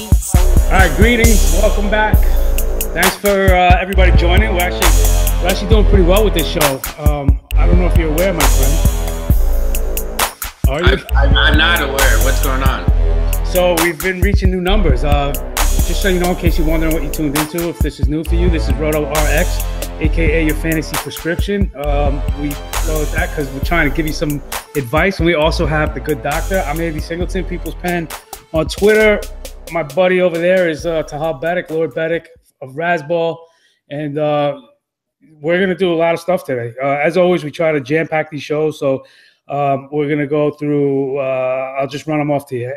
All right, greetings, welcome back. Thanks for everybody joining. We're actually doing pretty well with this show. I don't know if you're aware, my friend. Are you? I'm not aware. What's going on? So we've been reaching new numbers. Just so you know, in case you're wondering what you tuned into, if this is new for you, this is Roto RX, aka your fantasy prescription. We call it that because we're trying to give you some advice, and we also have the Good Doctor. I'm Andy Singleton, People's Pen on Twitter. My buddy over there is Tahal Bedek, Lord Bedek of Razzball, and we're going to do a lot of stuff today. As always, we try to jam-pack these shows, so we're going to go through, I'll just run them off to you.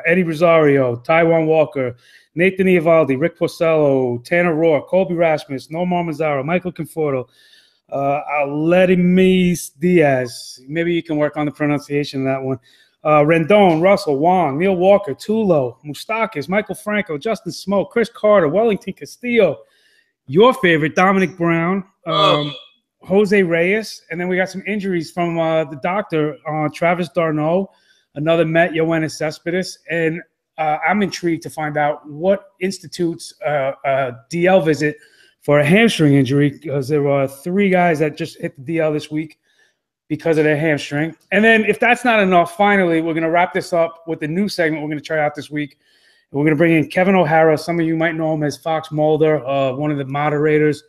Eddie Rosario, Taijuan Walker, Nathan Eovaldi, Rick Porcello, Tanner Roark, Colby Rasmus, Nomar Mazara, Michael Conforto, Aledimis Diaz. Maybe you can work on the pronunciation of that one. Rendon, Russell, Wong, Neil Walker, Tulo, Mustakis, Michael Franco, Justin Smoke, Chris Carter, Wellington Castillo, your favorite, Dominic Brown, Jose Reyes, and then we got some injuries from the doctor, Travis d'Arnaud, another Met, Yoenis Cespedes, and I'm intrigued to find out what institutes a DL visit for a hamstring injury, because there were 3 guys that just hit the DL this week because of their hamstring. And then if that's not enough, finally, we're going to wrap this up with the new segment we're going to try out this week. And we're going to bring in Kevin O'Hara. Some of you might know him as Fox Mulder, one of the moderators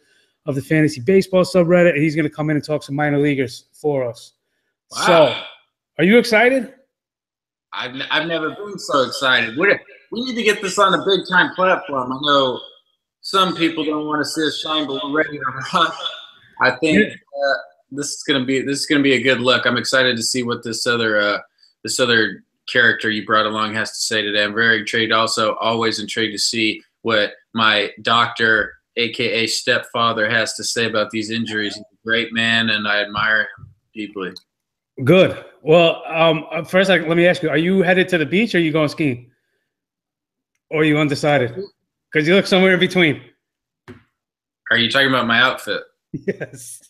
of the Fantasy Baseball subreddit. He's going to come in and talk some minor leaguers for us. Wow. So, are you excited? I've never been so excited. We need to get this on a big-time platform. I know some people don't want to see us shine, but we're ready to run. I think this is gonna be a good look. I'm excited to see what this other character you brought along has to say today. I'm very intrigued. Also, always intrigued to see what my doctor, aka stepfather, has to say about these injuries. He's a great man, and I admire him deeply. Good. Well, first, let me ask you: are you headed to the beach, or are you going skiing, or are you undecided? Because you look somewhere in between. Are you talking about my outfit? Yes.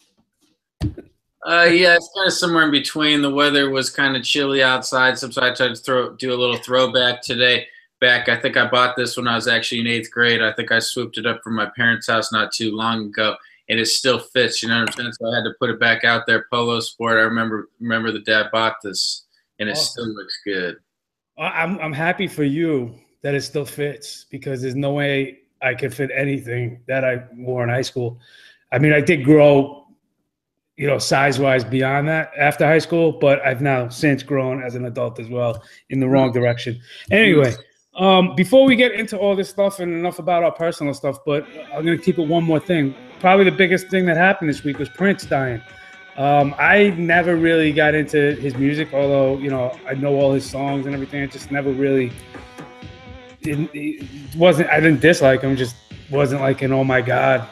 Yeah, it's kind of somewhere in between. The weather was kind of chilly outside, so I tried to do a little throwback today. I think I bought this when I was actually in 8th grade. I think I swooped it up from my parents' house not too long ago, and it still fits. You know what I'm saying? So I had to put it back out there. Polo Sport. I remember the dad bought this, and it still looks good. I'm happy for you that it still fits, because there's no way I could fit anything that I wore in high school. I mean, I did grow, size-wise beyond that after high school, but I've now since grown as an adult as well in the wrong direction. Anyway, before we get into all this stuff, and enough about our personal stuff, but I'm going to keep it one more thing. Probably the biggest thing that happened this week was Prince dying. I never really got into his music, although, I know all his songs and everything. It just never really it wasn't. I didn't dislike him, just wasn't like an, oh my God,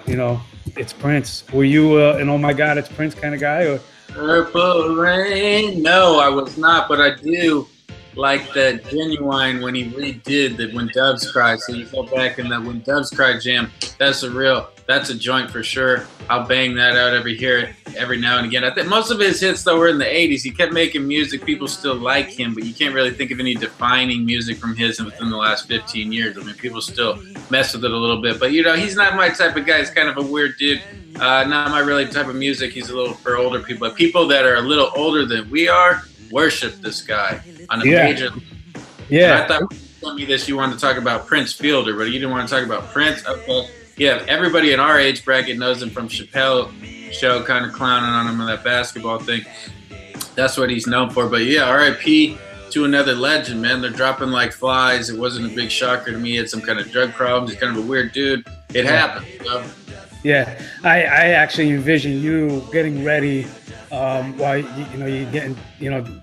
it's Prince. Were you an oh my God, it's Prince kind of guy? Or Purple Rain? No, I was not, but I do like that Genuine when he redid that When Doves Cry. So you go back in that When Doves Cry jam. That's a joint for sure. I'll bang that out every now and again. I think most of his hits though were in the 80s. He kept making music. People still like him, but you can't really think of any defining music from his within the last 15 years. I mean, people still mess with it a little bit, but he's not my type of guy. He's kind of a weird dude. Not my really type of music. He's a little for older people. But people that are a little older than we are worship this guy on a major. Yeah. And I thought when you told me this, you wanted to talk about Prince Fielder, but you didn't want to talk about Prince. Okay. Yeah, everybody in our age bracket knows him from Chappelle Show, kind of clowning on him on that basketball thing. That's what he's known for. But yeah, R.I.P. to another legend, man. They're dropping like flies. It wasn't a big shocker to me. He had some kind of drug problems. He's kind of a weird dude. It happened. Yeah, I actually envision you getting ready while you're getting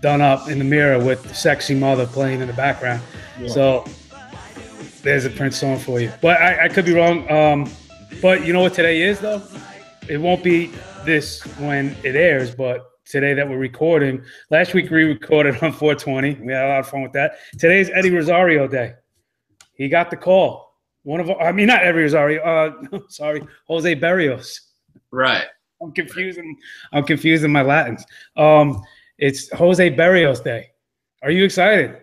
done up in the mirror with Sexy Mother playing in the background. Yeah. So there's a Prince song for you. But I could be wrong. But you know what today is, though? It won't be this when it airs, but today that we're recording. Last week we recorded on 420. We had a lot of fun with that. Today's Eddie Rosario Day. He got the call. Not Eddie Rosario. Jose Berrios. Right. I'm confusing my Latins. It's Jose Berrios Day. Are you excited?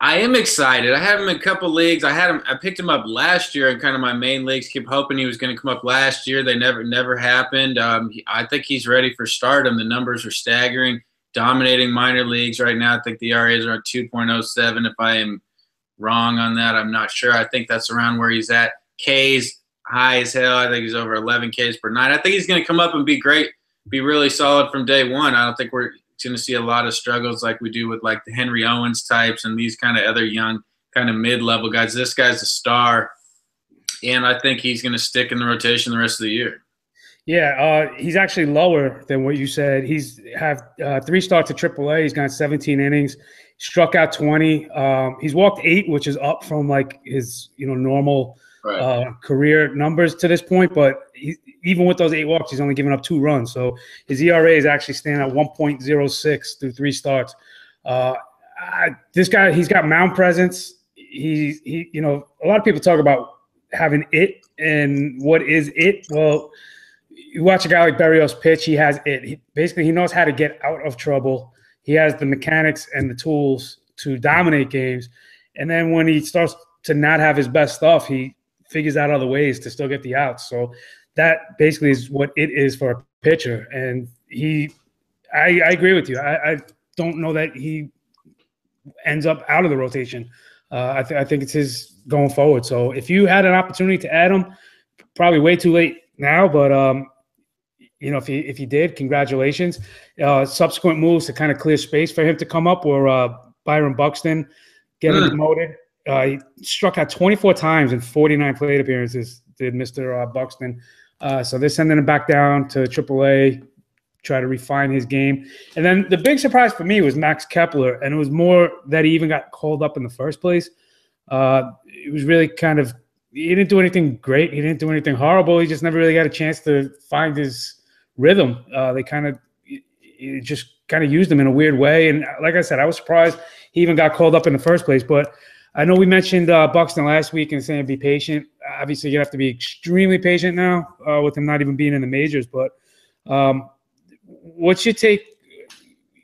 I am excited. I have him in a couple leagues. I picked him up last year in kind of my main leagues. Keep hoping he was going to come up last year. They never happened. I think he's ready for stardom. The numbers are staggering, dominating minor leagues right now. I think the ERA is around 2.07. If I am wrong on that, I'm not sure. I think that's around where he's at. K's high as hell. I think he's over 11 Ks per night. I think he's going to come up and be great, be really solid from day one. I don't think we're going to see a lot of struggles like we do with like the Henry Owens types and these kind of other young kind of mid-level guys. This guy's a star, and I think he's going to stick in the rotation the rest of the year. Yeah, he's actually lower than what you said. He's have 3 starts at AAA. He's got 17 innings, struck out 20. He's walked 8, which is up from like his normal career numbers to this point. But even with those 8 walks, he's only given up 2 runs. So his ERA is actually standing at 1.06 through 3 starts. This guy, he's got mound presence. He a lot of people talk about having it, and what is it? Well, you watch a guy like Berrios pitch, he has it. He knows how to get out of trouble. He has the mechanics and the tools to dominate games. And then when he starts to not have his best stuff, he figures out other ways to still get the outs. So that basically is what it is for a pitcher. And I agree with you. I don't know that he ends up out of the rotation. I think it's his going forward. So if you had an opportunity to add him, probably way too late now, but if he did, congratulations. Subsequent moves to kind of clear space for him to come up were Byron Buxton getting demoted. He struck out 24 times in 49 plate appearances, did Mr. Buxton. So they're sending him back down to AAA, try to refine his game. And then the big surprise for me was Max Kepler, and it was more that he even got called up in the first place. It was really kind of – he didn't do anything great. He didn't do anything horrible. He just never really got a chance to find his rhythm. They just kind of used him in a weird way. And like I said, I was surprised he even got called up in the first place. But I know we mentioned Buxton last week and saying be patient. Obviously, you have to be extremely patient now with him not even being in the majors. But what's your take,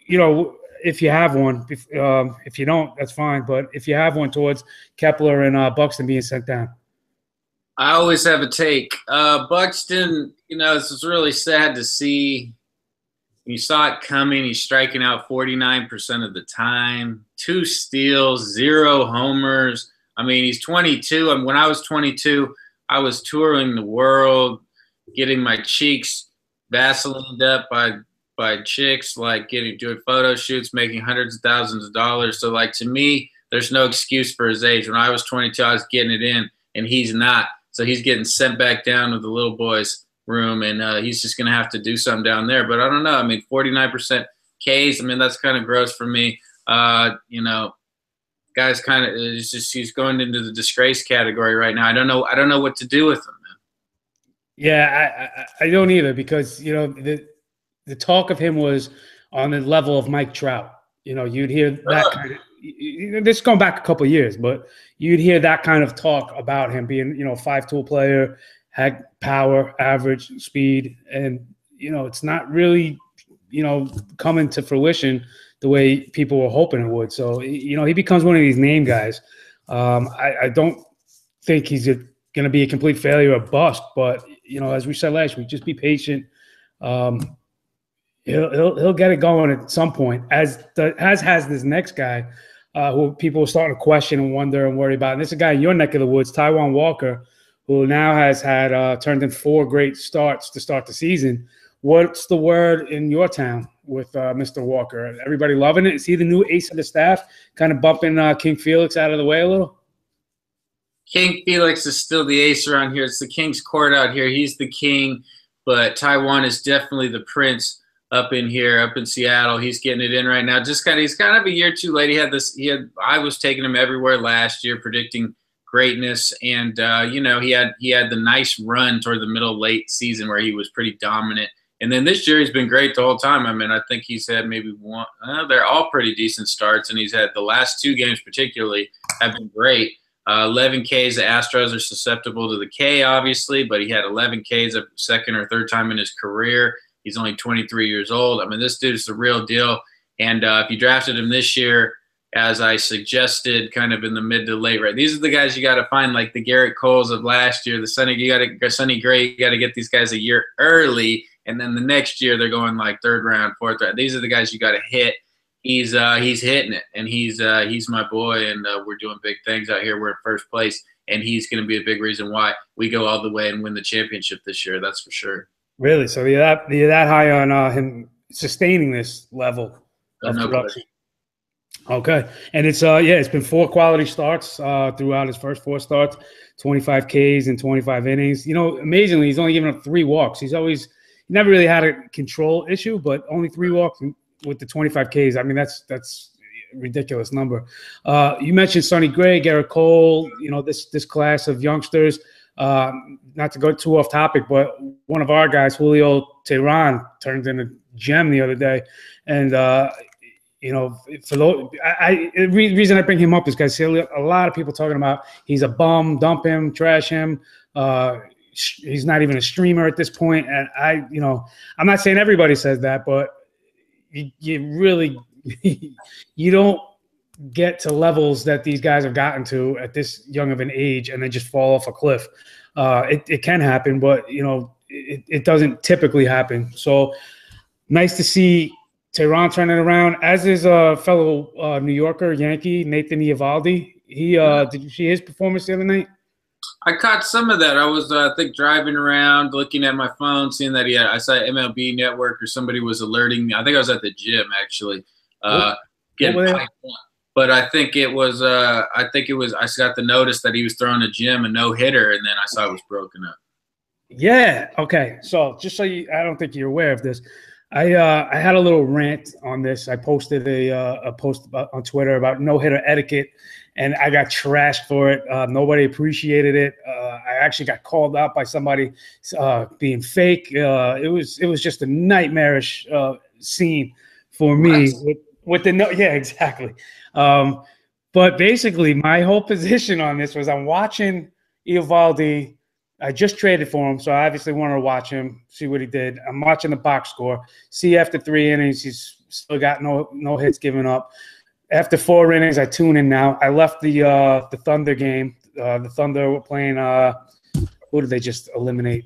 if you have one? If you don't, that's fine. But if you have one towards Kepler and Buxton being sent down. I always have a take. Buxton, this is really sad to see. You saw it coming. He's striking out 49% of the time, 2 steals, 0 homers. I mean, he's 22. And when I was 22, I was touring the world, getting my cheeks Vaselined up by chicks, like doing photo shoots, making hundreds of thousands of dollars. So, like, to me, there's no excuse for his age. When I was 22, I was getting it in, and he's not. So he's getting sent back down to the little boys' room, and he's just going to have to do something down there. But I don't know. I mean, 49% Ks, I mean, that's kind of gross for me. Guys kind of – he's going into the disgrace category right now. I don't know what to do with him, man. Yeah, I don't either, because, the talk of him was on the level of Mike Trout. You'd hear that kind of – this is going back a couple of years, but you'd hear that kind of talk about him being, 5-tool player, had power, average, speed, and, it's not really, coming to fruition the way people were hoping it would. So, he becomes one of these name guys. I don't think he's going to be a complete failure or bust, but, as we said last week, just be patient. He'll get it going at some point, as has this next guy, who people are starting to question and wonder and worry about. And this is a guy in your neck of the woods, Taijuan Walker, who now has had turned in 4 great starts to start the season. What's the word in your town with Mr. Walker? Everybody loving it? Is he the new ace of the staff, kind of bumping King Felix out of the way a little? King Felix is still the ace around here. It's the King's Court out here. He's the king, but Taijuan is definitely the prince up in here, up in Seattle. He's getting it in right now. He's kind of a year too late. I was taking him everywhere last year, predicting greatness, and he had the nice run toward the middle late season where he was pretty dominant. And then this year he's been great the whole time. I mean, I think he's had maybe one. They're all pretty decent starts, and he's had the last 2 games particularly have been great. 11 Ks. The Astros are susceptible to the K, obviously, but he had 11 Ks a second or third time in his career. He's only 23 years old. I mean, this dude's the real deal. And if you drafted him this year, as I suggested, kind of in the mid to late. Right, these are the guys you got to find, like the Garrett Coles of last year, the Sonny Gray. You got to get these guys a year early, and then the next year they're going like third round, fourth round. These are the guys you got to hit. He's hitting it, and he's my boy, and we're doing big things out here. We're in first place, and he's going to be a big reason why we go all the way and win the championship this year. That's for sure. Really? So you're that high on him sustaining this level of production? Okay, and it's been 4 quality starts throughout his first 4 starts, 25 Ks in 25 innings. You know, amazingly, he's only given up 3 walks. He never really had a control issue, but only 3 walks with the 25 Ks. I mean, that's a ridiculous number. You mentioned Sonny Gray, Garrett Cole. You know, this class of youngsters. Not to go too off topic, but one of our guys, Julio Teheran, turned in a gem the other day, and you know, for the reason I bring him up is because I see a lot of people talking about he's a bum, dump him, trash him. He's not even a streamer at this point, and I'm not saying everybody says that, but you really you don't get to levels that these guys have gotten to at this young of an age and then just fall off a cliff. It can happen, but you know, it doesn't typically happen. So nice to see Teheran turning around, as is a fellow New Yorker Yankee, Nathan Eovaldi. Did you see his performance the other night? I caught some of that. I was, I think, driving around, looking at my phone, seeing that I saw MLB Network or somebody was alerting me. I think I was at the gym, actually, getting piped up. But I think it was, I got the notice that he was throwing a gym, a no-hitter, and then I saw it was broken up. Yeah. Okay. So just so I don't think you're aware of this. I had a little rant on this. I posted a post on Twitter about no-hitter etiquette, and I got trashed for it. Nobody appreciated it. I actually got called out by somebody being fake. It was just a nightmarish scene for me with the no. Yeah, exactly. But basically, my whole position on this was I'm watching Eovaldi. I just traded for him, so I obviously wanted to watch him, see what he did. I'm watching the box score. See, after 3 innings, he's still got no hits given up. After 4 innings, I tune in now. I left the Thunder game. The Thunder were playing who did they just eliminate?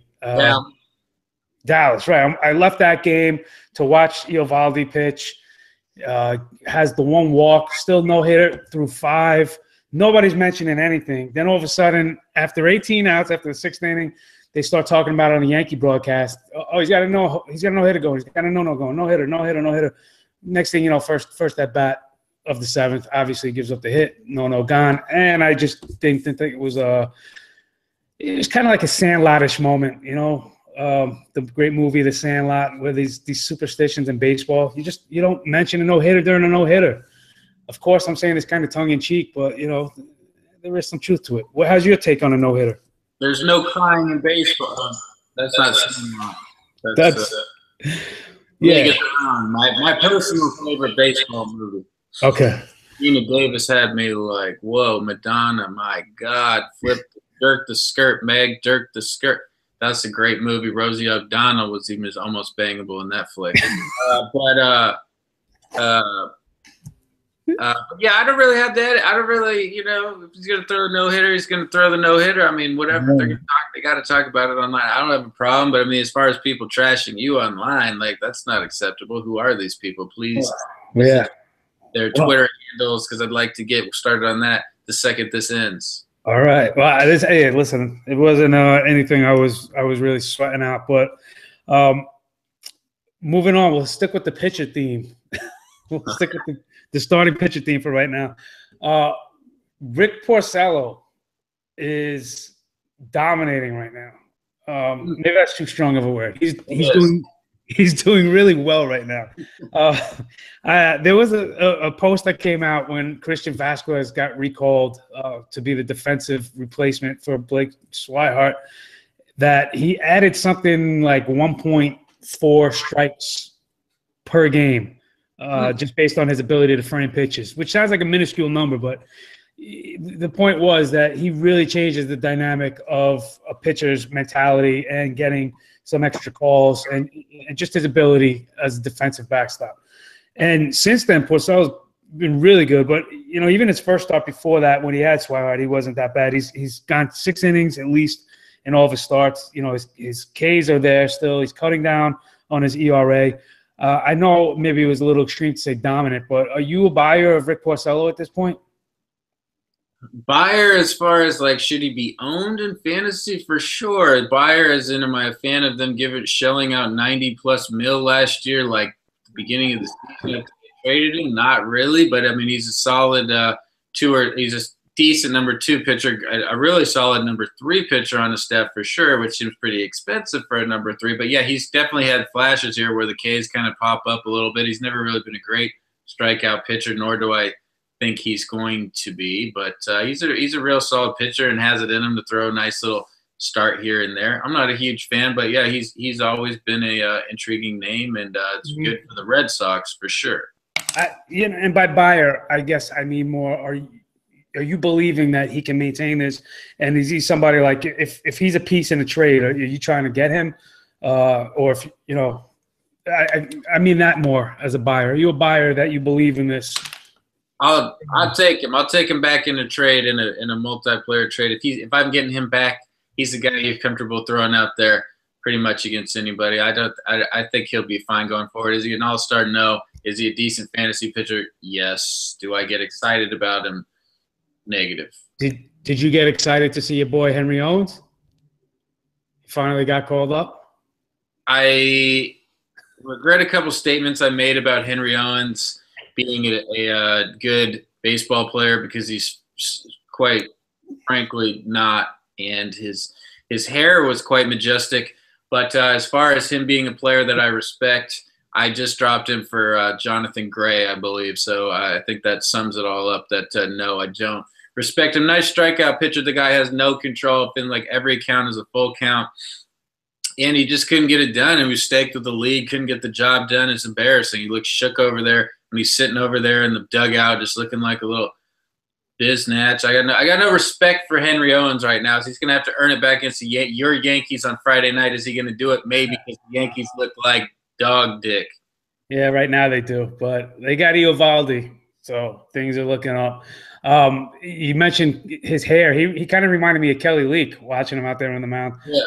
Dallas, right. I left that game to watch Eovaldi pitch. Has the 1 walk, still no hitter through 5. Nobody's mentioning anything. Then all of a sudden, after 18 outs, after the 6th inning, they start talking about it on the Yankee broadcast. Oh, he's got a no hitter going. He's got a no going. No hitter. Next thing you know, first at bat of the 7th, obviously gives up the hit. No gone. And I just didn't think it was kind of like a Sandlot-ish moment, you know. The great movie The Sandlot, where these superstitions in baseball, you don't mention a no hitter during a no hitter. Of course, I'm saying this kind of tongue in cheek, but you know, there is some truth to it. How's your take on a no hitter? There's no crying in baseball. That's not Sandlot. That's yeah. My personal favorite baseball movie. Okay. Gina Davis had me like, whoa, Madonna, my God, jerk the skirt, Meg, jerk the skirt. That's a great movie. Rosie O'Donnell was almost bangable in that flick. Yeah, I don't really have that. I don't really, you know, if he's going to throw a no-hitter, he's going to throw the no-hitter. I mean, whatever they're going to talk, they got to talk about it online. I don't have a problem, but I mean, as far as people trashing you online, like, that's not acceptable. Who are these people? Please. Yeah. Their Twitter handles, because I'd like to get started on that the second this ends. All right. Well, hey, listen, it wasn't anything I was really sweating out, but moving on, we'll stick with the pitcher theme. We'll stick with the starting pitcher theme for right now. Rick Porcello is dominating right now. Maybe that's too strong of a word. He's doing really well right now. There was a post that came out when Christian Vasquez got recalled to be the defensive replacement for Blake Swihart, that he added something like 1.4 strikes per game, just based on his ability to frame pitches, which sounds like a minuscule number, but the point was that he really changes the dynamic of a pitcher's mentality and getting some extra calls and just his ability as a defensive backstop. And since then, Porcello's been really good. But, you know, even his first start before that, when he had Swihart, he wasn't that bad. He's gone 6 innings at least in all of his starts. You know, his Ks are there still. He's cutting down on his ERA. I know maybe it was a little extreme to say dominant, but are you a buyer of Rick Porcello at this point? Buyer as far as like should he be owned in fantasy? For sure. Buyer as in am I a fan of them shelling out 90+ mil last year, like the beginning of the season after they traded him? Not really, but I mean he's a solid he's a decent number 2 pitcher, a really solid number 3 pitcher on the staff for sure, which seems pretty expensive for a number 3. But yeah, he's definitely had flashes here where the Ks kind of pop up a little bit. He's never really been a great strikeout pitcher, nor do I think he's going to be, but he's a real solid pitcher and has it in him to throw a nice little start here and there. I'm not a huge fan, but yeah, he's always been a intriguing name, and it's good for the Red Sox for sure. You know, and by buyer, I guess I mean more. Are you believing that he can maintain this? And is he somebody like if he's a piece in a trade, are you trying to get him, or if you know? I mean that more as a buyer. Are you a buyer that you believe in this? I'll take him. I'll take him back in a trade in a multiplayer trade. If I'm getting him back, he's the guy you're comfortable throwing out there pretty much against anybody. I think he'll be fine going forward. Is he an all-star? No. Is he a decent fantasy pitcher? Yes. Do I get excited about him? Negative. Did you get excited to see your boy Henry Owens? He finally got called up. I regret a couple statements I made about Henry Owens being a good baseball player, because he's quite frankly not, and his hair was quite majestic. But as far as him being a player that I respect, I just dropped him for Jonathan Gray, I believe. So I think that sums it all up. That no, I don't respect him. Nice strikeout pitcher. The guy has no control. It's been like every count is a full count, and he just couldn't get it done. And he was staked with the league, couldn't get the job done. It's embarrassing. He looks shook over there. And he's sitting over there in the dugout just looking like a little biznatch. I got no respect for Henry Owens right now. So he's going to have to earn it back against your Yankees on Friday night. Is he going to do it? Maybe, because the Yankees look like dog dick. Yeah, right now they do. But they got Eovaldi, so things are looking up. You mentioned his hair. He kind of reminded me of Kelly Leak watching him out there on the mound. Yeah.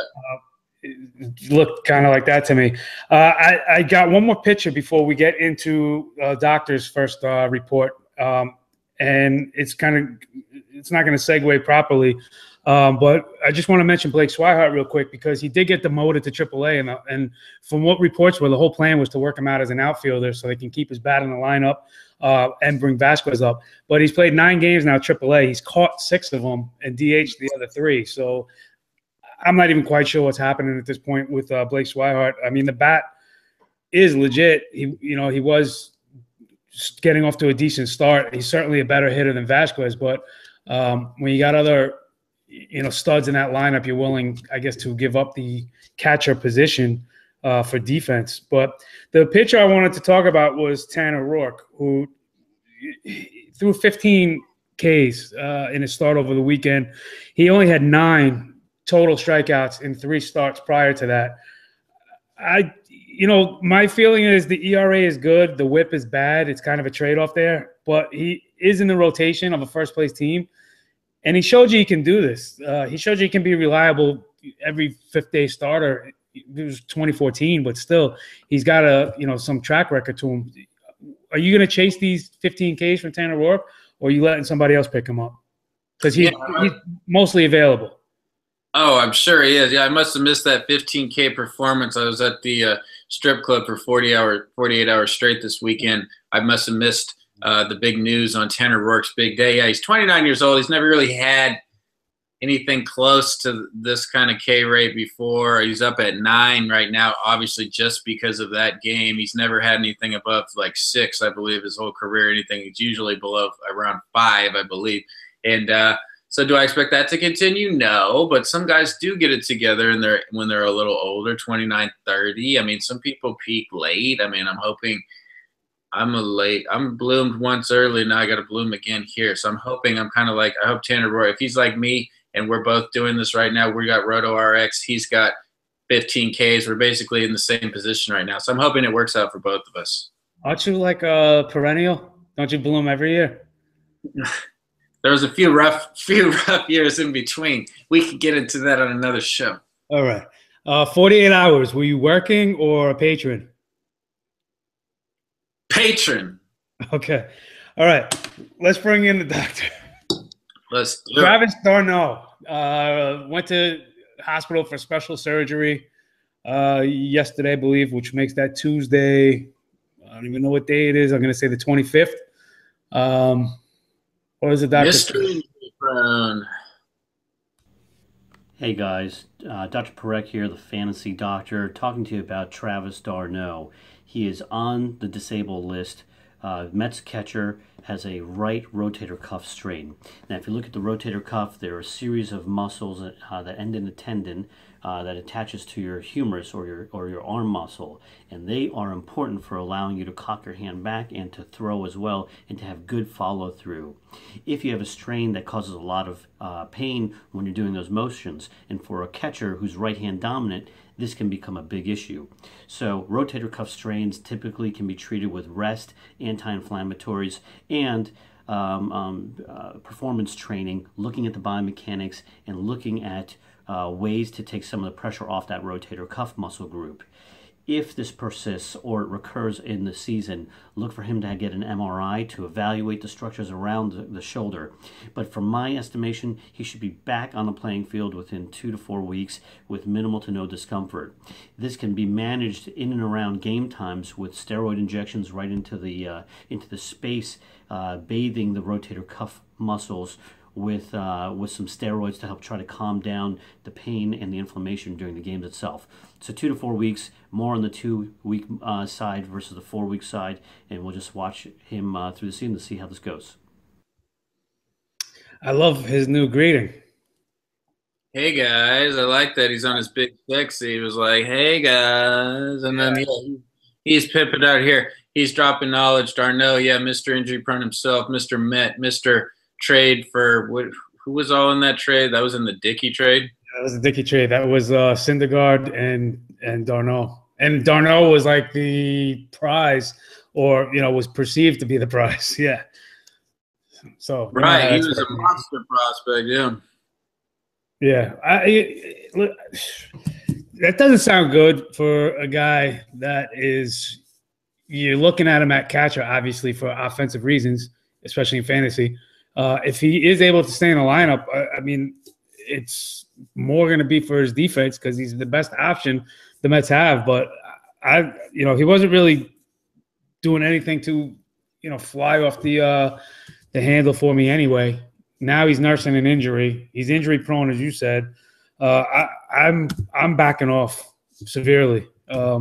Looked kind of like that to me. I got one more picture before we get into Doctor's first report, and it's not going to segue properly, but I just want to mention Blake Swihart real quick, because he did get demoted to AAA, and from what reports were, the whole plan was to work him out as an outfielder so they can keep his bat in the lineup and bring Vasquez up. But he's played 9 games now AAA. He's caught 6 of them and DH'd the other 3. So I'm not even quite sure what's happening at this point with Blake Swihart. I mean, the bat is legit. He was getting off to a decent start. He's certainly a better hitter than Vasquez, but when you got other, studs in that lineup, you're willing, I guess, to give up the catcher position for defense. But the pitcher I wanted to talk about was Tanner Roark, who threw 15 Ks in his start over the weekend. He only had 9 total strikeouts in 3 starts prior to that. My feeling is the ERA is good. The whip is bad. It's kind of a trade-off there. But he is in the rotation of a first-place team, and he showed you he can do this. He showed you he can be reliable every fifth-day starter. It was 2014, but still, he's got some track record to him. Are you going to chase these 15 Ks from Tanner Roark, or are you letting somebody else pick him up? Because he's mostly available. Oh, I'm sure he is. Yeah, I must have missed that 15K performance. I was at the strip club for 48 hours straight this weekend. I must have missed the big news on Tanner Roark's big day. Yeah, he's 29 years old. He's never really had anything close to this kind of K rate before. He's up at 9 right now, obviously just because of that game. He's never had anything above like 6, I believe, his whole career. Anything he's usually below around 5, I believe. And so do I expect that to continue? No, but some guys do get it together when they're a little older, 29, 30. I mean, some people peak late. I mean, I'm hoping I'm bloomed once early, now I got to bloom again here. So I'm hoping I hope Tanner Roark, if he's like me and we're both doing this right now, we got Roto RX, he's got 15 Ks. We're basically in the same position right now. So I'm hoping it works out for both of us. Aren't you like a perennial? Don't you bloom every year? There was a few rough years in between. We could get into that on another show. All right. 48 hours. Were you working or a patron? Patron. Okay. All right. Let's bring in the doctor. Let's do it. Travis d'Arnaud went to hospital for special surgery yesterday, I believe, which makes that Tuesday. I don't even know what day it is. I'm going to say the 25th. What is the doctor? Mystery prone. Hey guys, Dr. Parekh here, the fantasy doctor, talking to you about Travis d'Arnaud. He is on the disabled list. Mets catcher, has a right rotator cuff strain. Now, if you look at the rotator cuff, there are a series of muscles that end in a tendon that attaches to your humerus or your arm muscle, and they are important for allowing you to cock your hand back and to throw as well, and to have good follow through. If you have a strain that causes a lot of pain when you're doing those motions, and for a catcher who's right hand dominant, this can become a big issue. So rotator cuff strains typically can be treated with rest, anti-inflammatories, and performance training, looking at the biomechanics and looking at ways to take some of the pressure off that rotator cuff muscle group. If this persists or it recurs in the season, look for him to get an MRI to evaluate the structures around the shoulder. But from my estimation, he should be back on the playing field within 2 to 4 weeks with minimal to no discomfort. This can be managed in and around game times with steroid injections right into the space, bathing the rotator cuff muscles with some steroids to help try to calm down the pain and the inflammation during the games itself. So 2 to 4 weeks, more on the 2-week side versus the 4-week side, and we'll just watch him through the season to see how this goes. I love his new greeting. Hey guys, I like that he's on his big sexy. He was like, hey guys, and then he's pimping out here. He's dropping knowledge. d'Arnaud, yeah, Mr. Injury Prone himself, Mr. Met, Mr. Trade for who was all in that trade? That was in the Dickey trade. That was the Dickey trade. That was Syndergaard and d'Arnaud. And d'Arnaud was like the prize, or was perceived to be the prize. Yeah. So right, he was a monster prospect. Yeah. Yeah. That doesn't sound good for a guy that is. You're looking at him at catcher, obviously for offensive reasons, especially in fantasy. If he is able to stay in the lineup, I mean, it's more going to be for his defense because he's the best option the Mets have. But he wasn't really doing anything to, fly off the handle for me anyway. Now he's nursing an injury. He's injury prone, as you said. I'm backing off severely. I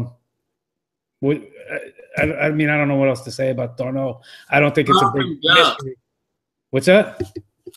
mean, I don't know what else to say about d'Arnaud. I don't think it's a big mystery. What's that?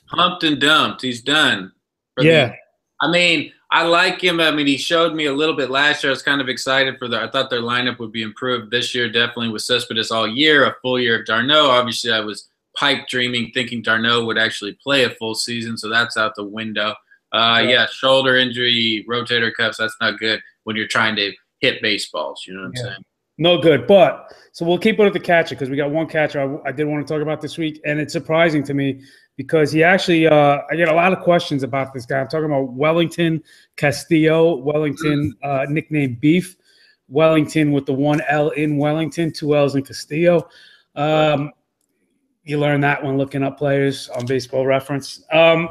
Humped and dumped. He's done. Yeah. I like him. I mean, he showed me a little bit last year. I was kind of excited I thought their lineup would be improved this year, definitely with Cespedes all year, a full year of d'Arnaud. Obviously, I was pipe dreaming, thinking d'Arnaud would actually play a full season, so that's out the window. Yeah, shoulder injury, rotator cuffs, that's not good when you're trying to hit baseballs. You know what I'm saying? No good. But so we'll keep it at the catcher because we got one catcher I did want to talk about this week, and it's surprising to me because he actually I get a lot of questions about this guy. I'm talking about Wellington Castillo. Wellington, nicknamed Beef. Wellington with the 1 L in Wellington, 2 L's in Castillo. You learn that when looking up players on Baseball Reference. I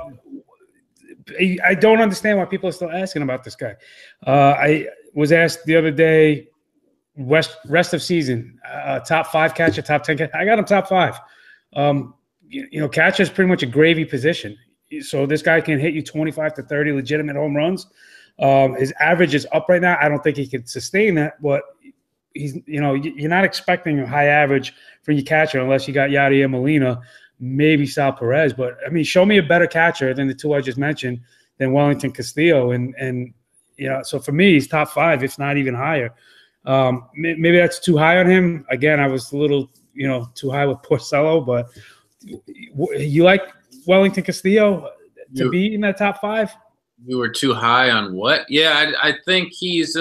don't understand why people are still asking about this guy. I was asked the other day, rest of season, top 5 catcher, top 10 catcher. I got him top 5. Catcher is pretty much a gravy position. So this guy can hit you 25 to 30 legitimate home runs. His average is up right now. I don't think he could sustain that, but you're not expecting a high average for your catcher unless you got Yadier Molina, maybe Sal Perez. But I mean, show me a better catcher than the 2 I just mentioned than Wellington Castillo. And so for me, he's top 5, if not even higher. Maybe that's too high on him. Again, I was a little, too high with Porcello, but you like Wellington Castillo to be in that top 5? You were too high on what? Yeah, I think he's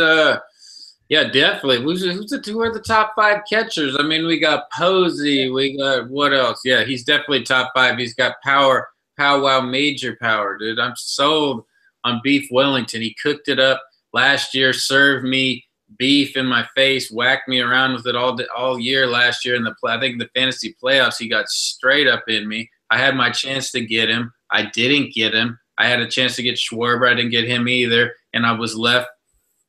Yeah, definitely. Who are the top five catchers? I mean, we got Posey. We got what else? Yeah, he's definitely top five. He's got power, wow, major power, dude. I'm sold on Beef Wellington. He cooked it up last year, served me beef in my face, whacked me around with it all year last year in I think the fantasy playoffs. He got straight up in me. I had my chance to get him. I didn't get him. I had a chance to get Schwarber. I didn't get him either, and I was left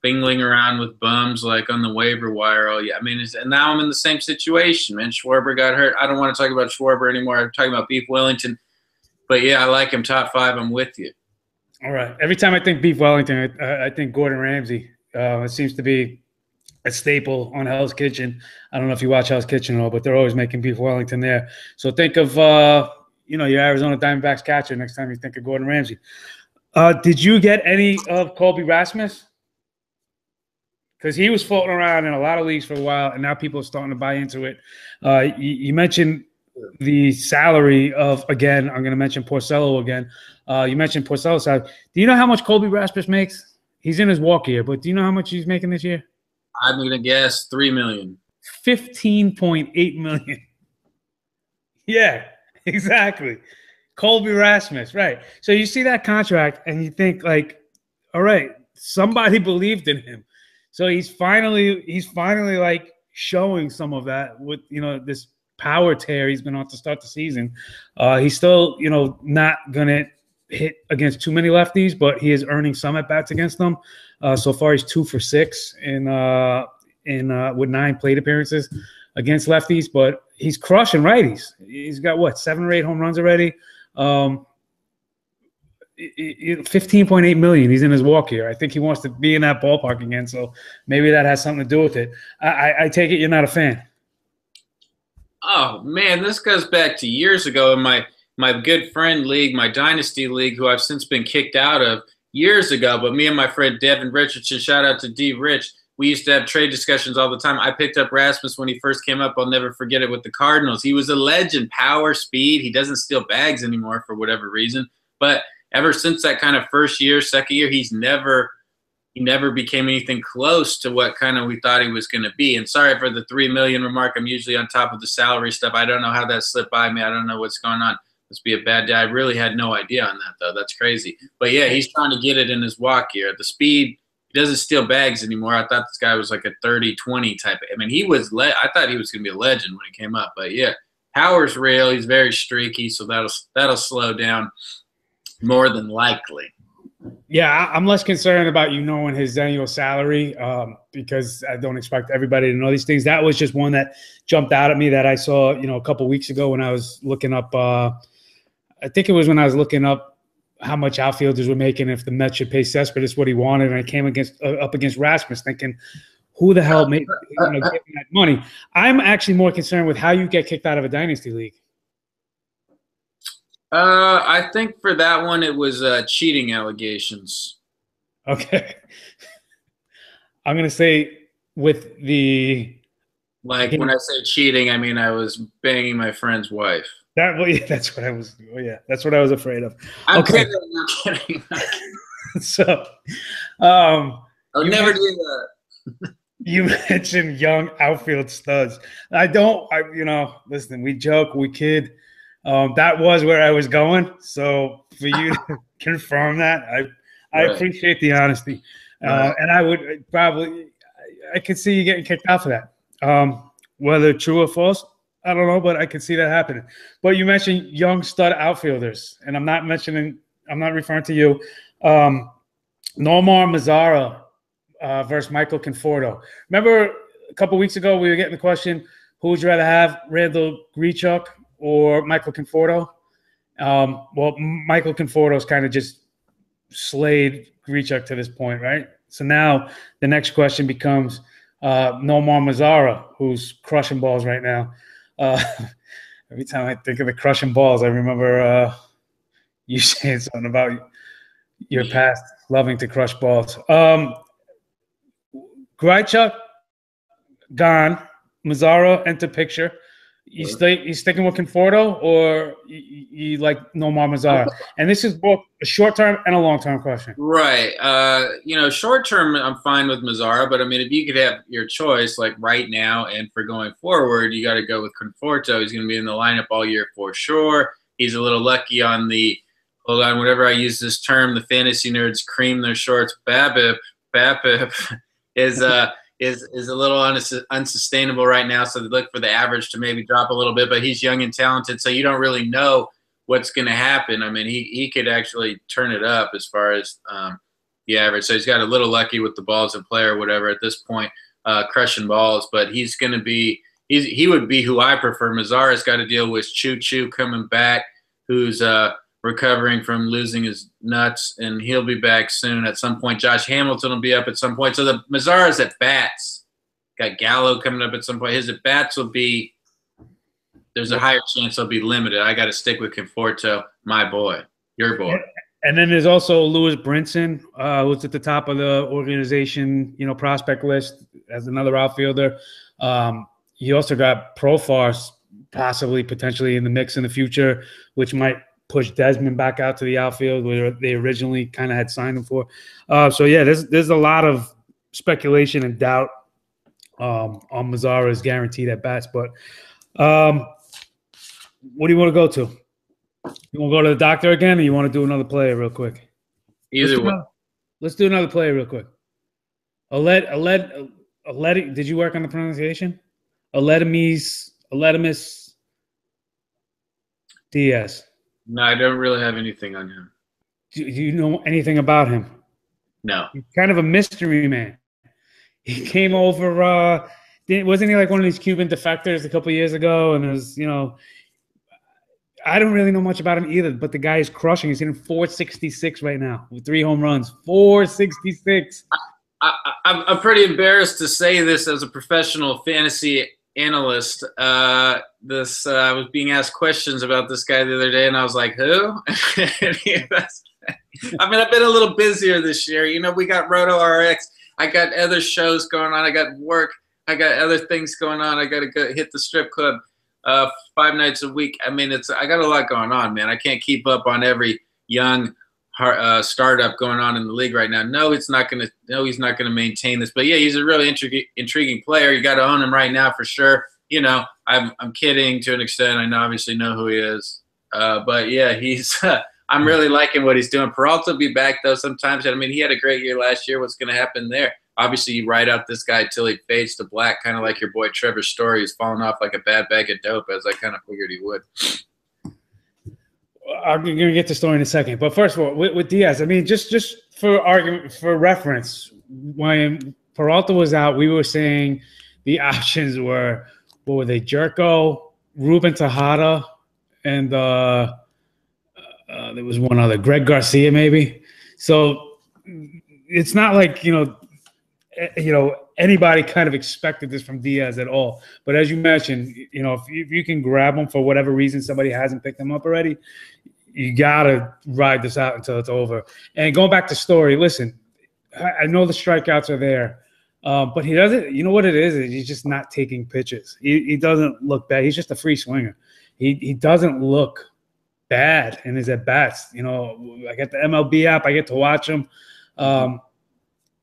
fingling around with bums like on the waiver wire. Oh yeah, I mean, and now I'm in the same situation, man. Schwarber got hurt. I don't want to talk about Schwarber anymore. I'm talking about Beef Wellington. But yeah, I like him top five. I'm with you. All right. Every time I think Beef Wellington, I think Gordon Ramsay. It seems to be a staple on Hell's Kitchen. I don't know if you watch Hell's Kitchen at all, but they're always making Beef Wellington there. So think of your Arizona Diamondbacks catcher next time you think of Gordon Ramsay. Did you get any of Colby Rasmus? Because he was floating around in a lot of leagues for a while, and now people are starting to buy into it. You mentioned the salary of, again, I'm going to mention Porcello again. You mentioned Porcello's salary. Do you know how much Colby Rasmus makes? He's in his walk year, but do you know how much he's making this year? I'm going to guess $3 million. $15.8 million. Yeah, exactly. Colby Rasmus, right. So you see that contract, and you think, like, all right, somebody believed in him. So he's finally like showing some of that with, this power tear he's been on to start the season. He's still, not going to hit against too many lefties, but he is earning some at bats against them. So far, he's 2 for 6 in with 9 plate appearances against lefties, but he's crushing righties. He's got 7 or 8 home runs already. 15.8 million. He's in his walk here. I think he wants to be in that ballpark again. So maybe that has something to do with it. I take it you're not a fan. Oh man, this goes back to years ago in my good friend league, my dynasty league, who I've since been kicked out of years ago. But me and my friend Devin Richardson, shout out to D Rich, we used to have trade discussions all the time. I picked up Rasmus when he first came up. I'll never forget it with the Cardinals. He was a legend, power, speed. He doesn't steal bags anymore for whatever reason. But ever since that kind of first year, second year, he never became anything close to what kind of we thought he was going to be. And sorry for the $3 million remark. I'm usually on top of the salary stuff. I don't know how that slipped by me. I don't know what's going on. Must be a bad day. I really had no idea on that, though. That's crazy. But yeah, he's trying to get it in his walk here. The speed, he doesn't steal bags anymore. I thought this guy was like a 30-20 type. I mean, I thought he was going to be a legend when he came up. But yeah, power's real. He's very streaky, so that'll slow down more than likely. Yeah, I'm less concerned about knowing his annual salary because I don't expect everybody to know these things. That was just one that jumped out at me that I saw, a couple of weeks ago when I was looking up. I think it was when I was looking up how much outfielders were making if the Mets should pay Cespedes what he wanted, and I came up against Rasmus, thinking, who the hell made getting that money? I'm actually more concerned with how you get kicked out of a dynasty league. I think for that one it was cheating allegations. Okay. I'm gonna say with the when I say cheating, I mean I was banging my friend's wife. That's what I was. Oh yeah, that's what I was afraid of. I'm kidding. I'm kidding. So, I'll never do that. You mentioned young outfield studs. Listen, we joke, we kid. That was where I was going. So for you to confirm that, I appreciate the honesty. And I would I could see you getting kicked out for that. Whether true or false, I don't know, but I could see that happening. But you mentioned young stud outfielders, and I'm not referring to you. Nomar Mazara versus Michael Conforto. Remember a couple weeks ago we were getting the question, who would you rather have, Randall Grichuk or Michael Conforto? Well, Michael Conforto's kind of just slayed Grichuk to this point, right? So now the next question becomes Nomar Mazara, who's crushing balls right now. Every time I think of the crushing balls, I remember you saying something about your past loving to crush balls. Grichuk gone. Mazara enter picture. You sticking with Conforto, or you like Nomar Mazara? And this is both a short-term and a long-term question. Right. Short-term, I'm fine with Mazara, but I mean, if you could have your choice, like right now and for going forward, you got to go with Conforto. He's going to be in the lineup all year for sure. He's a little lucky on hold on, whenever I use this term, the fantasy nerds cream their shorts. BABIP is a little unsustainable right now, so they look for the average to maybe drop a little bit, but he's young and talented, so you don't really know what's going to happen. I mean, he could actually turn it up as far as the average. So he's got a little lucky with the balls in play or whatever at this point, crushing balls, but he's going to be he would be who I prefer. Mazara's got to deal with Choo coming back, who's recovering from losing his nuts, and he'll be back soon at some point. Josh Hamilton will be up at some point. So the Mazara's at bats. Got Gallo coming up at some point. His at bats will be – there's a higher chance they'll be limited. I got to stick with Conforto, my boy, your boy. And then there's also Lewis Brinson, who's at the top of the organization, prospect list as another outfielder. You also got Profar possibly potentially in the mix in the future, which might – push Desmond back out to the outfield where they originally kind of had signed him for. There's a lot of speculation and doubt on Mazara's guaranteed at bats. But what do you want to go to? You want to go to the doctor again, or you want to do another player real quick? Either way. Let's do another player real quick. Did you work on the pronunciation? Aledmys Diaz. No, I don't really have anything on him. Do you know anything about him? No. He's kind of a mystery man. He came over, wasn't he like one of these Cuban defectors a couple of years ago? And it was, I don't really know much about him either, but the guy is crushing. He's hitting 466 right now with 3 home runs. 466. I'm pretty embarrassed to say this as a professional fantasy analyst. I was being asked questions about this guy the other day, and I was like, who? I've been a little busier this year. We got Roto RX. I got other shows going on. I got work. I got other things going on. I got to go hit the strip club 5 nights a week. I mean, I got a lot going on, man. I can't keep up on every young startup going on in the league right now. No, he's not going to maintain this. But yeah, he's a really intriguing player. You got to own him right now for sure. I'm kidding to an extent. I obviously know who he is. But yeah, he's. I'm really liking what he's doing. Peralta will be back though sometimes. I mean, he had a great year last year. What's going to happen there? Obviously, you ride out this guy till he fades to black, kind of like your boy Trevor Story. He's falling off like a bad bag of dope, as I kind of figured he would. I'm going to get to Story in a second, but first of all, with Diaz, I mean, just for argument, for reference, when Peralta was out, we were saying the options were, what were they? Jerko, Ruben Tejada, and there was one other, Greg Garcia, maybe. So it's not like anybody kind of expected this from Diaz at all. But as you mentioned, if you can grab him for whatever reason, somebody hasn't picked him up already, you got to ride this out until it's over. And going back to Story, listen, I know the strikeouts are there, but he doesn't – you know what it is? He's just not taking pitches. He doesn't look bad. He's just a free swinger. He doesn't look bad in his at-bats. I got the MLB app. I get to watch him.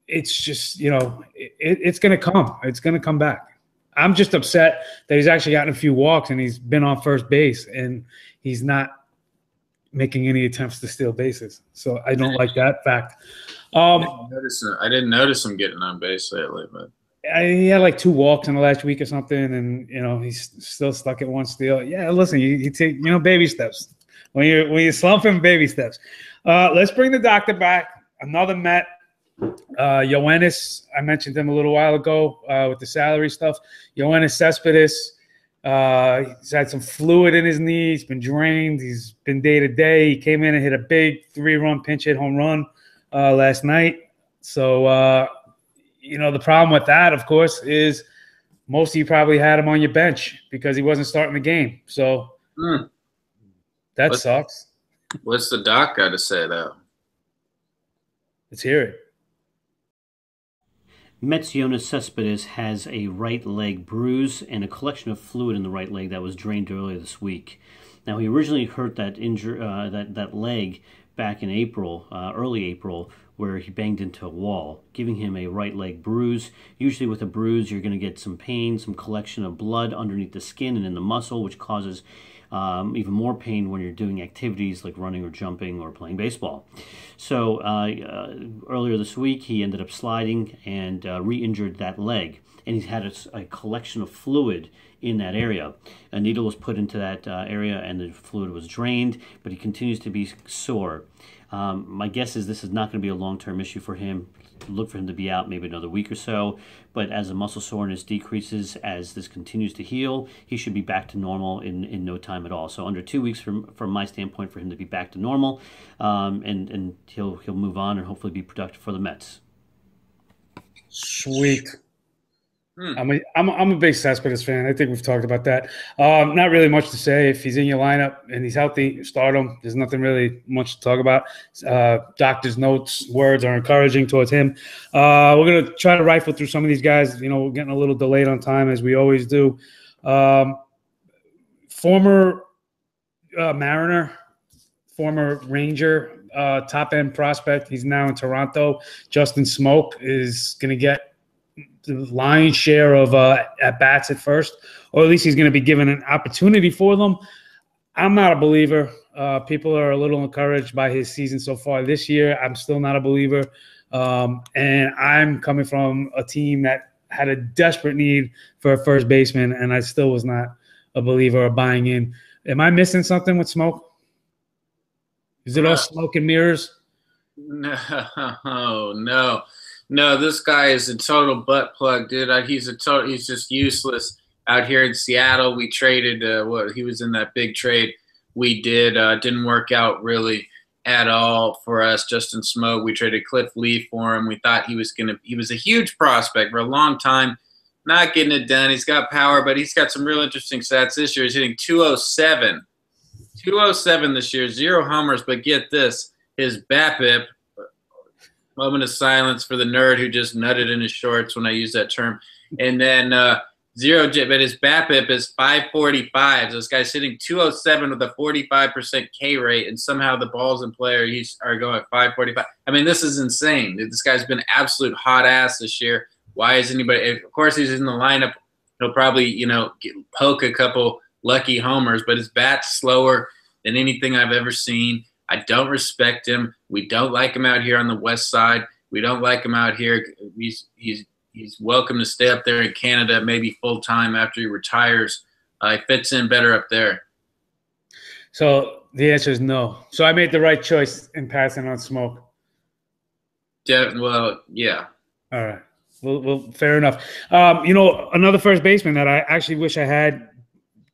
It's just, it's going to come. It's going to come back. I'm just upset that he's actually gotten a few walks and he's been on first base and he's not making any attempts to steal bases. So I don't like that fact. I didn't notice him getting on base lately, but he had like 2 walks in the last week or something, and he's still stuck at 1 steal. Yeah, listen, you take baby steps. When you slump him, baby steps. Let's bring the doctor back. Another Met. Yoenis, I mentioned him a little while ago with the salary stuff. Yoenis Cespedes, he's had some fluid in his knee. He's been drained. He's been day to day. He came in and hit a big 3-run pinch hit home run last night. So, the problem with that, of course, is most of you probably had him on your bench because he wasn't starting the game. So that sucks. What's the doc got to say, though? Let's hear it. Mets Jonas Cespedes has a right leg bruise and a collection of fluid in the right leg that was drained earlier this week. Now, he originally hurt that that leg back in April, early April, where he banged into a wall, giving him a right leg bruise. Usually with a bruise, you're going to get some pain, some collection of blood underneath the skin and in the muscle, which causes even more pain when you're doing activities like running or jumping or playing baseball. So earlier this week, he ended up sliding and re-injured that leg. And he's had a collection of fluid in that area. A needle was put into that area and the fluid was drained, but he continues to be sore. My guess is this is not going to be a long-term issue for him. Look for him to be out maybe another week or so, but as the muscle soreness decreases, as this continues to heal, he should be back to normal in no time at all. So under 2 weeks from my standpoint for him to be back to normal, and he'll move on and hopefully be productive for the Mets. Sweet. I'm a big Cespedes fan. I think we've talked about that. Not really much to say. If he's in your lineup and he's healthy, start him. There's nothing really much to talk about. Doctor's notes, words are encouraging towards him. We're going to try to rifle through some of these guys. You know, we're getting a little delayed on time, as we always do. Former Mariner, former Ranger, top-end prospect. He's now in Toronto. Justin Smoak is going to get the lion's share of at-bats at first, or at least he's going to be given an opportunity for them. I'm not a believer. People are a little encouraged by his season so far this year. I'm still not a believer. And I'm coming from a team that had a desperate need for a first baseman, and I still was not a believer or buying in. Am I missing something with Smoak? Is it all smoke and mirrors? No, this guy is a total butt plug, dude. He's just useless out here in Seattle. We traded he was in that big trade we did. Didn't work out really at all for us. Justin Smoak. We traded Cliff Lee for him. We thought he was a huge prospect for a long time. Not getting it done. He's got power, but he's got some real interesting stats this year. He's hitting 207. 207 this year, 0 homers, but get this, his BABIP, moment of silence for the nerd who just nutted in his shorts when I use that term, and then but his BABIP is 545. So this guy's hitting 207 with a 45% K rate, and somehow the balls in play are going at 545. I mean, this is insane. This guy's been absolute hot ass this year. Why is anybody? Of course, he's in the lineup. He'll probably, poke a couple lucky homers, but his bat's slower than anything I've ever seen. I don't respect him. We don't like him out here on the west side. We don't like him out here. He's welcome to stay up there in Canada, maybe full time after he retires. He fits in better up there. So the answer is no. So I made the right choice in passing on Smoak. Well, yeah. All right. Well, fair enough. Another first baseman that I actually wish I had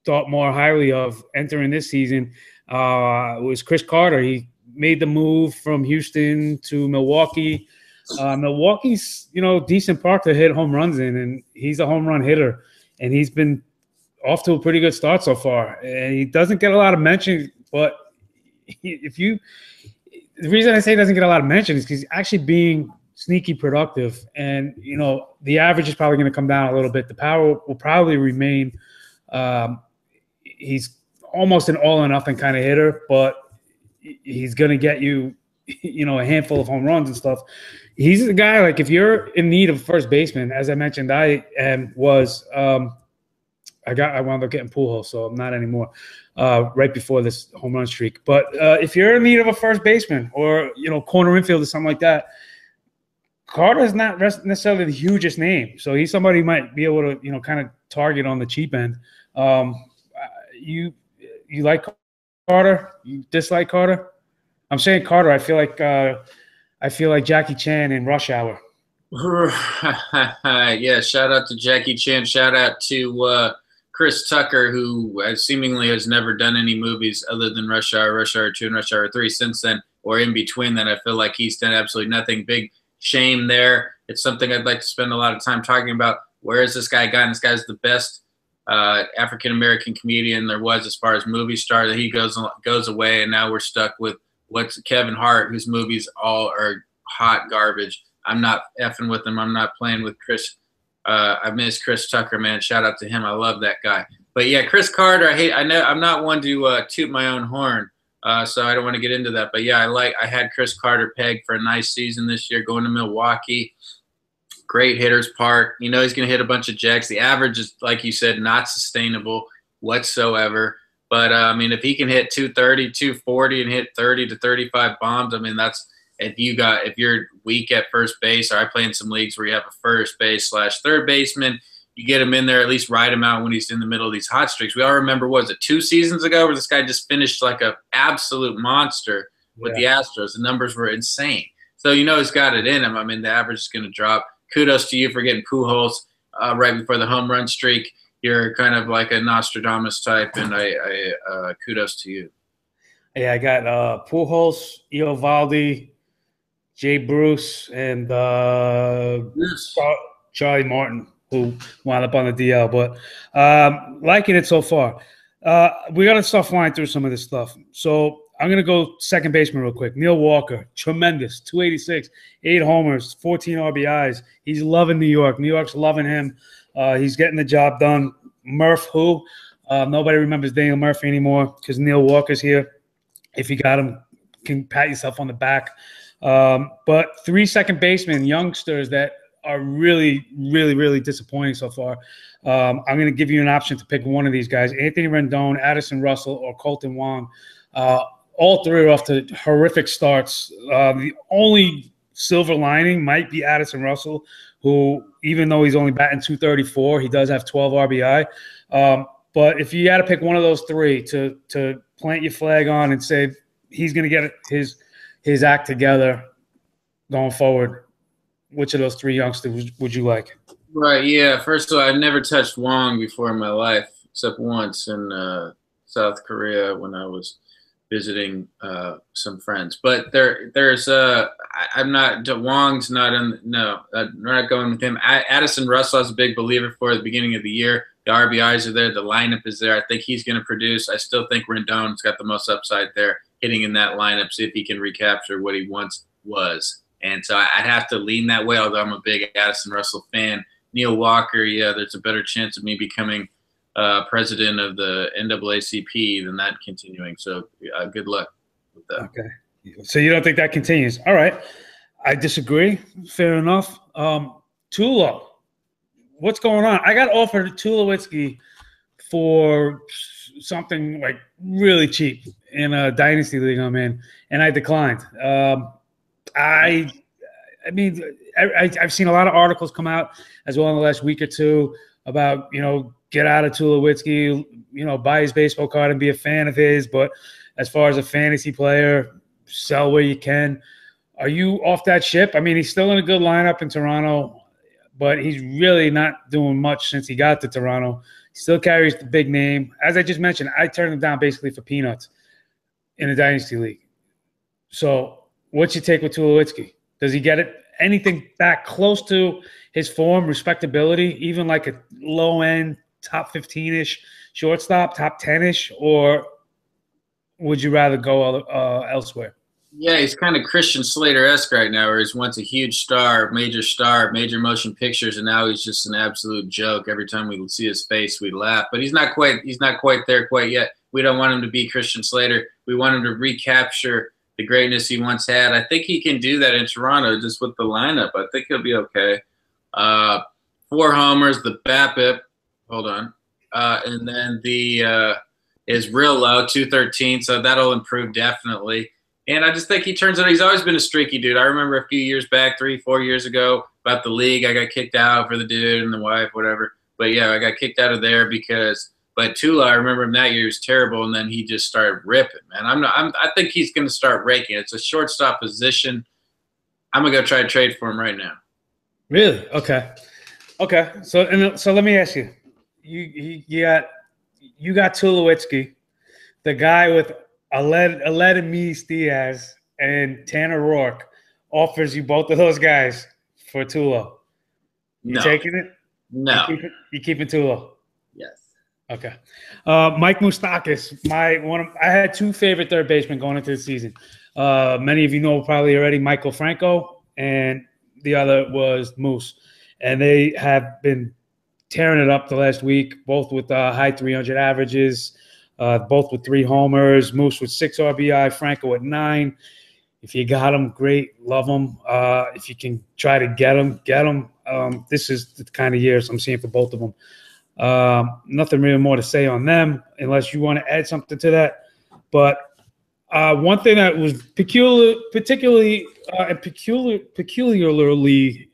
thought more highly of entering this season was Chris Carter. He made the move from Houston to Milwaukee. Milwaukee's, decent park to hit home runs in, and he's a home run hitter, and he's been off to a pretty good start so far. And he doesn't get a lot of mention, but the reason I say he doesn't get a lot of mention is because he's actually being sneaky productive, and the average is probably going to come down a little bit. The power will probably remain. He's almost an all or nothing kind of hitter, but he's going to get you, a handful of home runs and stuff. He's a guy, like, if you're in need of a first baseman, as I mentioned, I wound up getting Pujols, so I'm not anymore, right before this home run streak. But if you're in need of a first baseman or, corner infield or something like that, Carter is not necessarily the hugest name. So he's somebody you might be able to, kind of target on the cheap end. You like Carter? You dislike Carter? I'm saying Carter. I feel like Jackie Chan in Rush Hour. Yeah, shout out to Jackie Chan. Shout out to Chris Tucker, who seemingly has never done any movies other than Rush Hour, Rush Hour 2, and Rush Hour 3 since then, or in between that. I feel like he's done absolutely nothing. Big shame there. It's something I'd like to spend a lot of time talking about. Where has this guy gotten? This guy's the best African-American comedian there was as far as movie star. That he goes away, and now we're stuck with what's Kevin Hart, whose movies all are hot garbage. I'm not effing with him. I'm not playing with Chris. I miss Chris Tucker, man. Shout out to him. I love that guy. But yeah, Chris Carter. I know I'm not one to toot my own horn, so I don't want to get into that. But yeah, I had Chris Carter pegged for a nice season this year, going to Milwaukee. Great hitter's park. You know he's going to hit a bunch of jacks. The average is, like you said, not sustainable whatsoever. But, I mean, if he can hit 230, 240 and hit 30 to 35 bombs, I mean, that's if you're weak at first base, or I play in some leagues where you have a first base / third baseman, you get him in there, at least ride him out when he's in the middle of these hot streaks. We all remember, what was it, 2 seasons ago where this guy just finished like an absolute monster with the Astros. The numbers were insane. So you know he's got it in him. I mean, the average is going to drop. Kudos to you for getting Pujols right before the home run streak. You're kind of like a Nostradamus type, and I kudos to you. Yeah, I got Pujols, Eovaldi, Jay Bruce, and Charlie Martin, who wound up on the DL. But liking it so far. We got to start flying through some of this stuff. So I'm going to go second baseman real quick. Neil Walker, tremendous, 286, 8 homers, 14 RBIs. He's loving New York. New York's loving him. He's getting the job done. Murph, who? Nobody remembers Daniel Murphy anymore because Neil Walker's here. If you got him, can pat yourself on the back. But 3 second basemen, youngsters that are really, really, really disappointing so far. I'm going to give you an option to pick one of these guys: Anthony Rendon, Addison Russell, or Colton Wong. All 3 are off to horrific starts. The only silver lining might be Addison Russell, who, even though he's only batting 234, he does have 12 RBI. But if you had to pick one of those 3 to plant your flag on and say he's going to get his act together going forward, which of those 3 youngsters would you like? Right, yeah. First of all, I've never touched Wong before in my life, except once in South Korea when I was visiting some friends. But there's I'm not – Wong's not in – no, we're not going with him. Addison Russell, I was a big believer for at the beginning of the year. The RBIs are there. The lineup is there. I think he's going to produce. I still think Rendon's got the most upside there, hitting in that lineup, see if he can recapture what he once was. And so I'd have to lean that way, although I'm a big Addison Russell fan. Neil Walker, yeah, there's a better chance of me becoming president of the NAACP than that continuing. So good luck with that. Okay. So you don't think that continues? All right. I disagree. Fair enough. Tulo, what's going on? I got offered Tulowitzki for something like really cheap in a dynasty league I'm in, and I declined. I mean, I've seen a lot of articles come out as well in the last week or two about, get out of Tulowitzki, buy his baseball card and be a fan of his. But as far as a fantasy player, sell where you can. Are you off that ship? I mean, he's still in a good lineup in Toronto, but he's really not doing much since he got to Toronto. He still carries the big name. As I just mentioned, I turned him down basically for peanuts in a dynasty league. So what's your take with Tulowitzki? Does he get anything back close to his form, respectability, even like a low-end top 15-ish shortstop, top 10-ish, or would you rather go elsewhere? Yeah, he's kind of Christian Slater-esque right now, where he's once a huge star, major motion pictures, and now he's just an absolute joke. Every time we see his face, we laugh. But he's not quite there quite yet. We don't want him to be Christian Slater. We want him to recapture the greatness he once had. I think he can do that in Toronto just with the lineup. I think he'll be okay. 4 homers, the BABIP. Hold on. And then the is real low, 213, so that'll improve definitely. And I just think he turns out he's always been a streaky dude. I remember a few years back, 3-4 years ago, about the league. I got kicked out for the dude and the wife, whatever. But, yeah, I got kicked out of there because – but Tula, I remember him that year, he was terrible, and then he just started ripping, man. I think he's going to start raking. It's a shortstop position. I'm going to go try to trade for him right now. Really? Okay. So let me ask you. You got Tulowitzki, the guy with Aledmys Diaz and Tanner Roark offers you both of those guys for Tulo. You taking it? No. You keeping Tulo? Yes. Okay. Mike Moustakas, I had 2 favorite third basemen going into the season. Many of you know probably already Michael Franco and the other was Moose. And they have been tearing it up the last week, both with high 300 averages, both with 3 homers, Moose with 6 RBI, Franco at 9. If you got them, great, love them. If you can try to get them, get them. This is the kind of years I'm seeing for both of them. Nothing really more to say on them unless you want to add something to that. But one thing that was peculiarly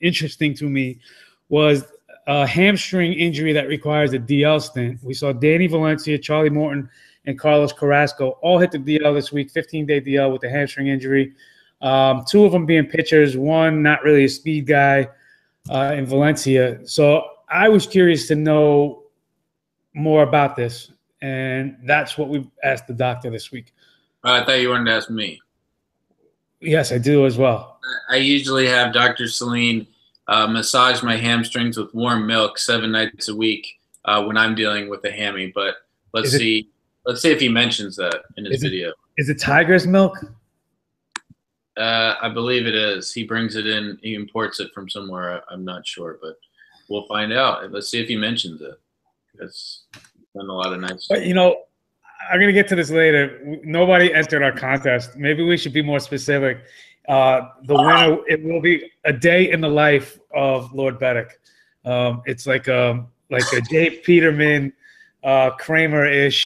interesting to me was a hamstring injury that requires a DL stint. We saw Danny Valencia, Charlie Morton, and Carlos Carrasco all hit the DL this week, 15-day DL with a hamstring injury. 2 of them being pitchers, one not really a speed guy in Valencia. So I was curious to know more about this, and that's what we asked the doctor this week. I thought you wanted to ask me. Yes, I do as well. I usually have Dr. Celine massage my hamstrings with warm milk 7 nights a week when I'm dealing with a hammy. But let's see if he mentions that in his video. Is it Tiger's milk? I believe it is. He brings it in. He imports it from somewhere. I'm not sure, but we'll find out. Let's see if he mentions it. It's done a lot of nice stuff. But, I'm going to get to this later. Nobody entered our contest. Maybe we should be more specific. The winner, it will be a day in the life of Lord Bettich. It's like a Dave Peterman, Kramer-ish,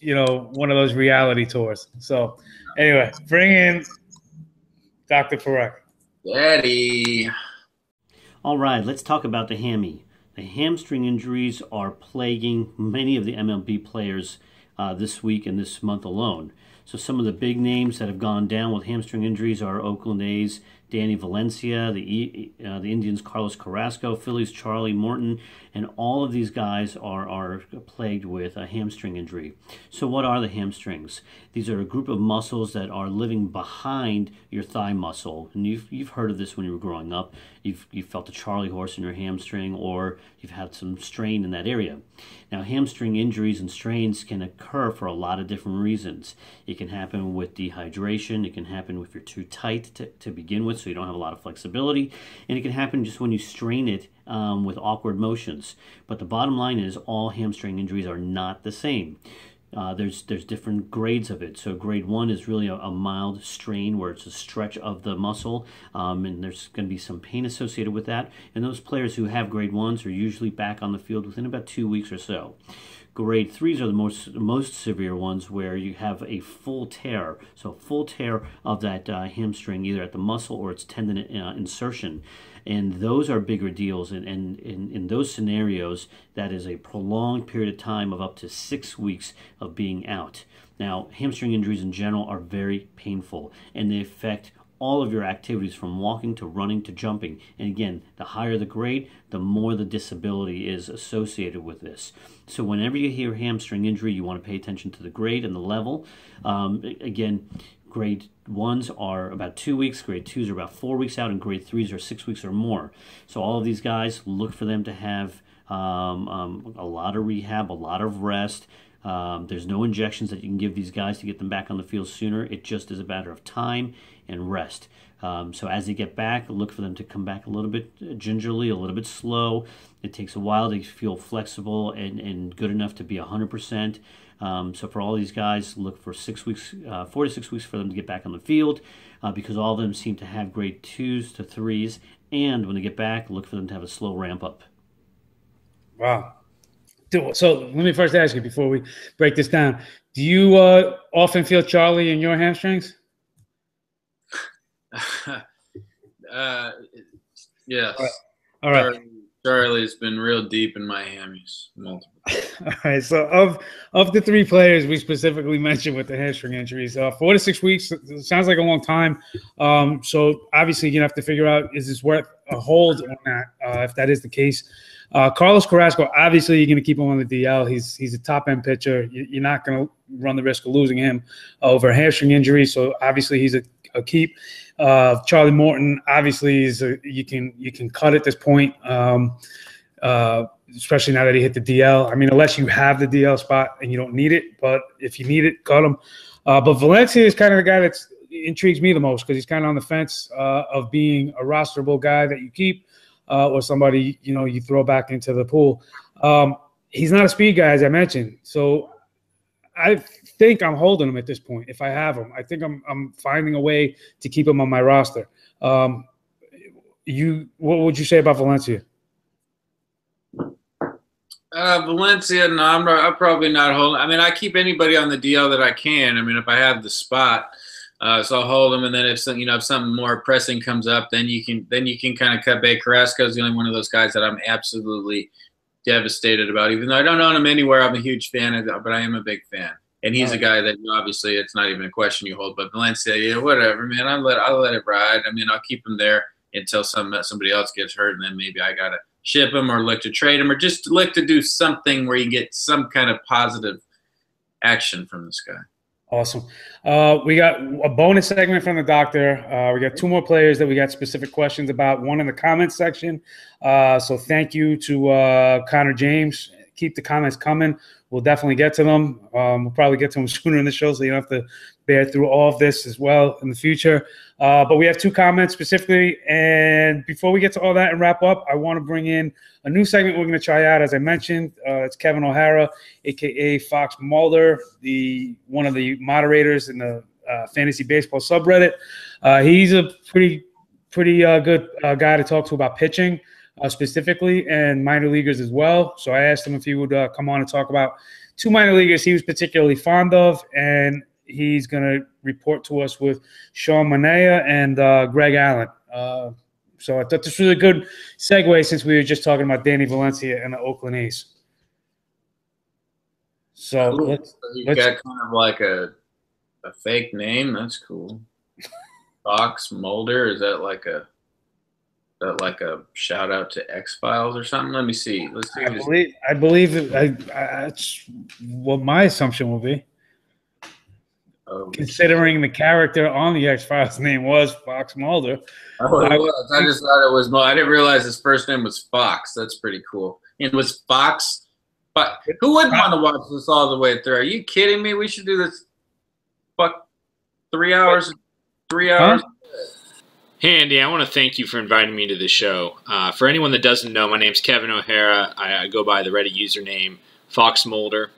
one of those reality tours. So anyway, bring in Dr. Parekh. Daddy. All right, let's talk about the hammy. The hamstring injuries are plaguing many of the MLB players this week and this month alone. So some of the big names that have gone down with hamstring injuries are Oakland A's Danny Valencia, the Indians Carlos Carrasco, Phillies Charlie Morton, and all of these guys are plagued with a hamstring injury. So what are the hamstrings? These are a group of muscles that are living behind your thigh muscle. And you've heard of this when you were growing up. You've felt a Charlie horse in your hamstring, or you've had some strain in that area. Now, hamstring injuries and strains can occur for a lot of different reasons. It can happen with dehydration. It can happen if you're too tight to begin with, so you don't have a lot of flexibility. And it can happen just when you strain it with awkward motions. But the bottom line is all hamstring injuries are not the same. There's different grades of it. So grade 1 is really a mild strain where it's a stretch of the muscle, and there's going to be some pain associated with that. And those players who have grade 1s are usually back on the field within about 2 weeks or so. Grade 3s are the most severe ones where you have a full tear. So full tear of that hamstring, either at the muscle or its tendon insertion. And those are bigger deals. And in those scenarios, that is a prolonged period of time of up to 6 weeks of being out. Now, hamstring injuries in general are very painful, and they affect all of your activities from walking to running to jumping. And again, the higher the grade, the more the disability is associated with this. So whenever you hear hamstring injury, you want to pay attention to the grade and the level. Again, grade 1s are about 2 weeks, grade 2s are about 4 weeks out, and grade 3s are 6 weeks or more. So all of these guys, look for them to have a lot of rehab, a lot of rest. There's no injections that you can give these guys to get them back on the field sooner. It just is a matter of time and rest. So as they get back, look for them to come back a little bit gingerly, a little bit slow. It takes a while to feel flexible and good enough to be 100%. So for all these guys, look for 6 weeks, 4 to 6 weeks for them to get back on the field, because all of them seem to have grade 2s to 3s. And when they get back, look for them to have a slow ramp up. Wow. So let me first ask you before we break this down. Do you often feel Charlie in your hamstrings? Yes. All right. Charlie's been real deep in my hammies. Multiple. All right. So of the 3 players we specifically mentioned with the hamstring injuries, 4 to 6 weeks sounds like a long time. So obviously you're gonna have to figure out, is this worth a hold on that? If that is the case. Carlos Carrasco, obviously you're going to keep him on the DL. He's a top-end pitcher. You're not going to run the risk of losing him over a hamstring injury, so obviously he's a keep. Charlie Morton, obviously, you can cut at this point, especially now that he hit the DL. I mean, unless you have the DL spot and you don't need it, but if you need it, cut him. But Valencia is kind of the guy that's intrigues me the most because he's kind of on the fence of being a rosterable guy that you keep or somebody, you throw back into the pool. He's not a speed guy, as I mentioned. So I think I'm holding him at this point. If I have him, I think I'm finding a way to keep him on my roster. What would you say about Valencia? Valencia, no, I'm probably not holding. I mean, I keep anybody on the DL that I can. I mean, if I have the spot, so I'll hold them. And then if something more pressing comes up, then you can kind of cut bait. Carrasco's the only one of those guys that I'm absolutely devastated about. Even though I don't own him anywhere, I'm a huge fan of that, but I am a big fan. And he's a guy that obviously it's not even a question you hold. But Valencia, yeah, whatever, man. I'll let it ride. I mean, I'll keep him there until somebody else gets hurt, and then maybe I gotta ship him or look to trade him or just look to do something where you get some kind of positive action from this guy. Awesome. We got a bonus segment from the doctor. We got 2 more players that we got specific questions about, one in the comments section. So thank you to Connor James. Keep the comments coming. We'll definitely get to them. We'll probably get to them sooner in the show so you don't have to bear through all of this as well in the future. But we have 2 comments specifically. And before we get to all that and wrap up, I want to bring in a new segment we're going to try out. As I mentioned, it's Kevin O'Hara, a.k.a. Fox Mulder, one of the moderators in the fantasy baseball subreddit. He's a pretty good guy to talk to about pitching. Specifically, and minor leaguers as well. So I asked him if he would come on and talk about 2 minor leaguers he was particularly fond of, and he's going to report to us with Sean Manaea and Greg Allen. So I thought this was a good segue since we were just talking about Danny Valencia and the Oakland A's. So let's got kind of like a fake name. That's cool. Fox Mulder, is that like a shout out to X-Files or something? Let me see. Let's see. I believe that's what my assumption will be. Considering the character on the X-Files name was Fox Mulder. Oh, it was. I just thought it was Mulder. I didn't realize his first name was Fox. That's pretty cool. It was Fox. But who wouldn't want to watch this all the way through? Are you kidding me? We should do this. 3 hours. 3 hours. Huh? Hey, Andy, I want to thank you for inviting me to the show. For anyone that doesn't know, my name's Kevin O'Hara. I go by the Reddit username Fox Mulder.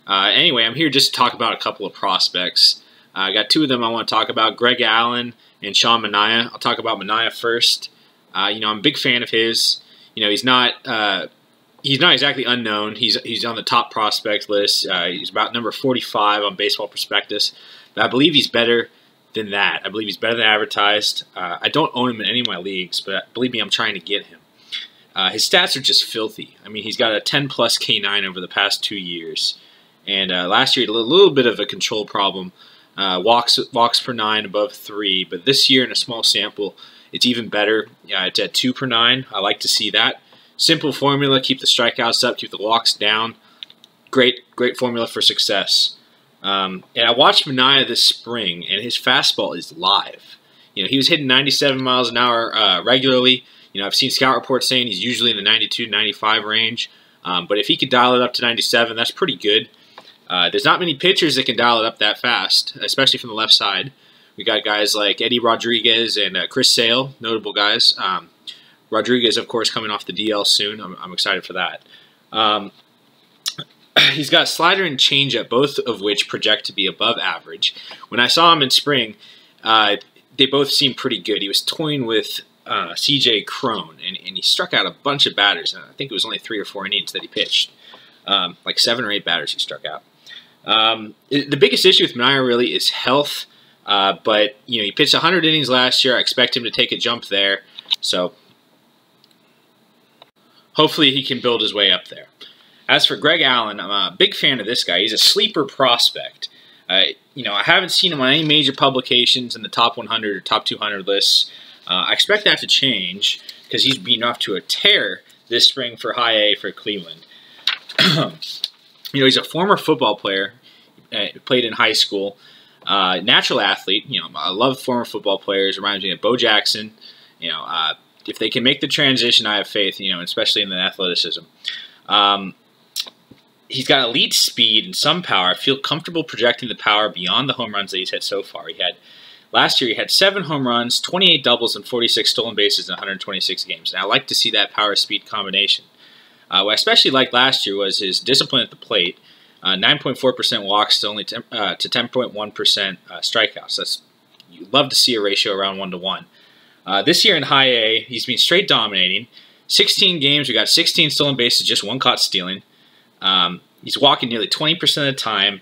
Anyway, I'm here just to talk about a couple of prospects. I got 2 of them I want to talk about, Greg Allen and Sean Manaea. I'll talk about Manaea first. I'm a big fan of his. He's not exactly unknown. He's on the top prospect list. He's about number 45 on Baseball Prospectus. But I believe he's better than that. I believe he's better than advertised. I don't own him in any of my leagues, but believe me, I'm trying to get him. His stats are just filthy. I mean, he's got a 10-plus K9 over the past 2 years. And last year, he had a little bit of a control problem. Walks per 9 above 3. But this year, in a small sample, it's even better. It's at 2 per 9. I like to see that. Simple formula. Keep the strikeouts up. Keep the walks down. Great formula for success. And I watched Manaea this spring, and his fastball is live. He was hitting 97 miles an hour regularly. I've seen scout reports saying he's usually in the 92, 95 range. But if he could dial it up to 97, that's pretty good. There's not many pitchers that can dial it up that fast, especially from the left side. We got guys like Eddie Rodriguez and Chris Sale, notable guys. Rodriguez, of course, coming off the DL soon. I'm excited for that. He's got slider and changeup, both of which project to be above average. When I saw him in spring, they both seemed pretty good. He was toying with C.J. Cron, and he struck out a bunch of batters. I think it was only 3 or 4 innings that he pitched. Like 7 or 8 batters he struck out. The biggest issue with Manaea really is health. But he pitched 100 innings last year. I expect him to take a jump there. So hopefully he can build his way up there. As for Greg Allen, I'm a big fan of this guy. He's a sleeper prospect. I haven't seen him on any major publications in the top 100 or top 200 lists. I expect that to change because he's been off to a tear this spring for High A for Cleveland. He's a former football player, played in high school, natural athlete. I love former football players. Reminds me of Bo Jackson. If they can make the transition, I have faith. Especially in the athleticism. He's got elite speed and some power. I feel comfortable projecting the power beyond the home runs that he's hit so far. He had Last year, he had 7 home runs, 28 doubles, and 46 stolen bases in 126 games. And I like to see that power-speed combination. What I especially liked last year was his discipline at the plate. 9.4% walks to only to 10.1% strikeouts. You love to see a ratio around 1-to-1. This year in High A, he's been straight dominating. 16 games, we got 16 stolen bases, just 1 caught stealing. He's walking nearly 20% of the time,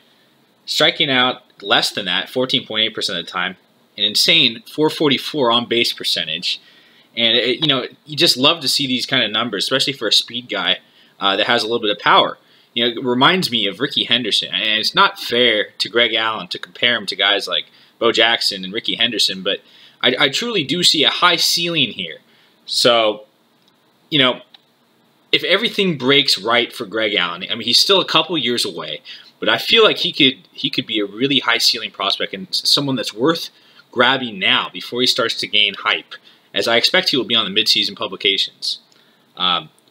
striking out less than that, 14.8% of the time. An insane 444 on base percentage. And, you just love to see these kind of numbers, especially for a speed guy that has a little bit of power. It reminds me of Ricky Henderson. And it's not fair to Greg Allen to compare him to guys like Bo Jackson and Ricky Henderson, but I truly do see a high ceiling here. So, if everything breaks right for Greg Allen, I mean, he's still a couple years away, but I feel like he could be a really high ceiling prospect and someone that's worth grabbing now before he starts to gain hype, as I expect he will be on the midseason publications.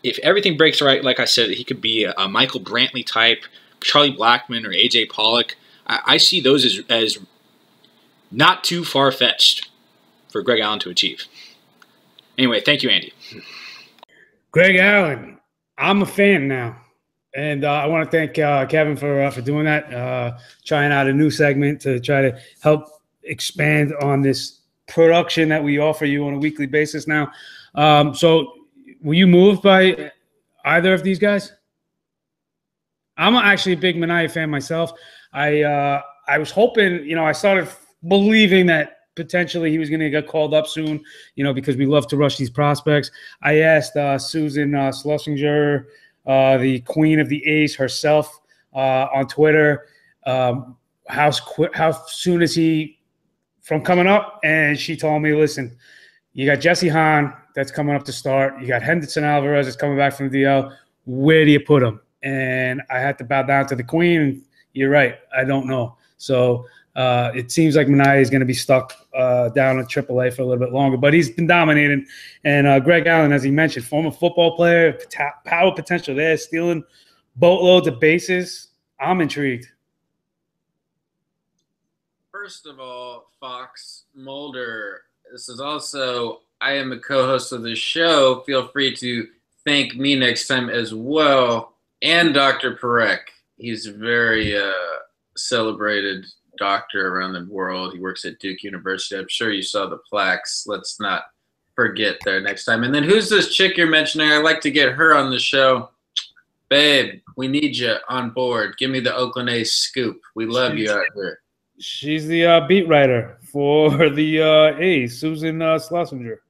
If everything breaks right, like I said, he could be a Michael Brantley type, Charlie Blackmon, or A.J. Pollock. I see those as not too far-fetched for Greg Allen to achieve. Anyway, thank you, Andy. Greg Allen, I'm a fan now. And I want to thank Kevin for doing that, trying out a new segment to try to help expand on this production that we offer you on a weekly basis now. So were you moved by either of these guys? I'm actually a big Manaea fan myself. I was hoping, I started believing that potentially he was going to get called up soon, because we love to rush these prospects. I asked Susan Schlesinger, the queen of the A's herself, on Twitter, how soon is he from coming up? And she told me, listen, you got Jesse Hahn that's coming up to start. You got Henderson Alvarez that's coming back from the DL. Where do you put him? And I had to bow down to the queen. And you're right. I don't know. So it seems like Manaea is going to be stuck down at AAA for a little bit longer. But he's been dominating. And Greg Allen, as he mentioned, former football player, power potential there, stealing boatloads of bases. I'm intrigued. First of all, Fox Mulder, this is also, I am a co-host of the show. Feel free to thank me next time as well. And Dr. Parekh. He's a very celebrated doctor around the world. He works at Duke University. I'm sure you saw the plaques. Let's not forget there next time. And then who's this chick you're mentioning? I'd like to get her on the show. Babe, we need you on board. Give me the Oakland A's scoop. We love you out here. She's the beat writer for the A's, Susan Schlesinger.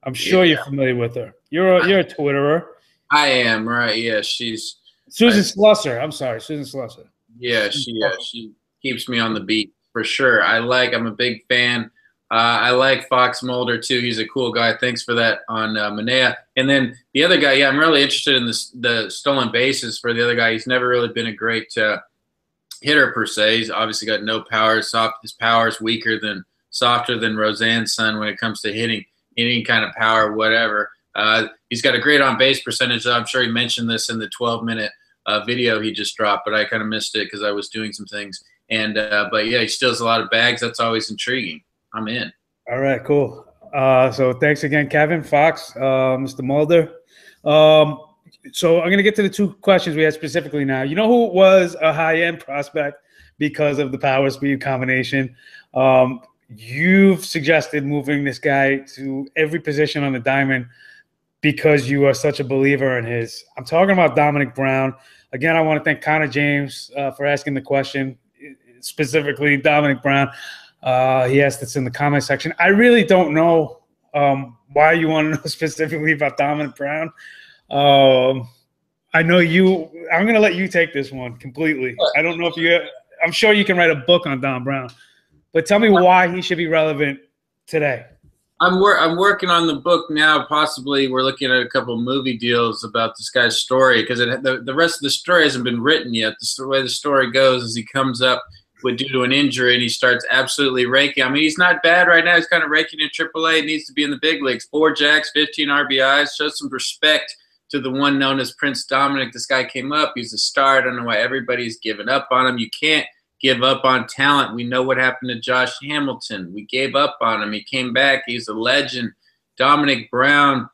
I'm sure you're familiar with her. You're a Twitterer. I am, right? Yeah, she's Susan Schlesinger. I'm sorry, Susan Schlesinger. Yeah, she keeps me on the beat for sure. I'm a big fan. I like Fox Mulder too. He's a cool guy. Thanks for that on Manaea. And then the other guy, I'm really interested in the stolen bases for the other guy. He's never really been a great hitter per se. He's obviously got no power. His power is softer than Roseanne's son when it comes to hitting any kind of power, whatever. He's got a great on base percentage. I'm sure he mentioned this in the 12-minute video he just dropped, but I kind of missed it because I was doing some things. And but yeah, he steals a lot of bags. That's always intriguing. I'm in. All right, cool. So thanks again, Kevin, Fox, Mr. Mulder. So I'm going to get to the 2 questions we had specifically now. You know who was a high-end prospect because of the power-speed combination? You've suggested moving this guy to every position on the diamond because you are such a believer in his. I'm talking about Dominic Brown. Again, I want to thank Connor James for asking the question, specifically Dominic Brown. He asked this in the comment section. I really don't know why you want to know specifically about Dominic Brown. I know you. I'm going to let you take this one completely. I don't know if you. I'm sure you can write a book on Dom Brown, but tell me why he should be relevant today. I'm working on the book now. Possibly, we're looking at a couple of movie deals about this guy's story because the rest of the story hasn't been written yet. The way the story goes is he comes up due to an injury and he starts absolutely raking. I mean, he's not bad right now. He's kind of raking in AAA. He needs to be in the big leagues. 4 jacks, 15 RBIs. Show some respect to the one known as Prince Dominic. This guy came up. He's a star. I don't know why everybody's given up on him. You can't give up on talent. We know what happened to Josh Hamilton. We gave up on him. He came back. He's a legend. Dominic Brown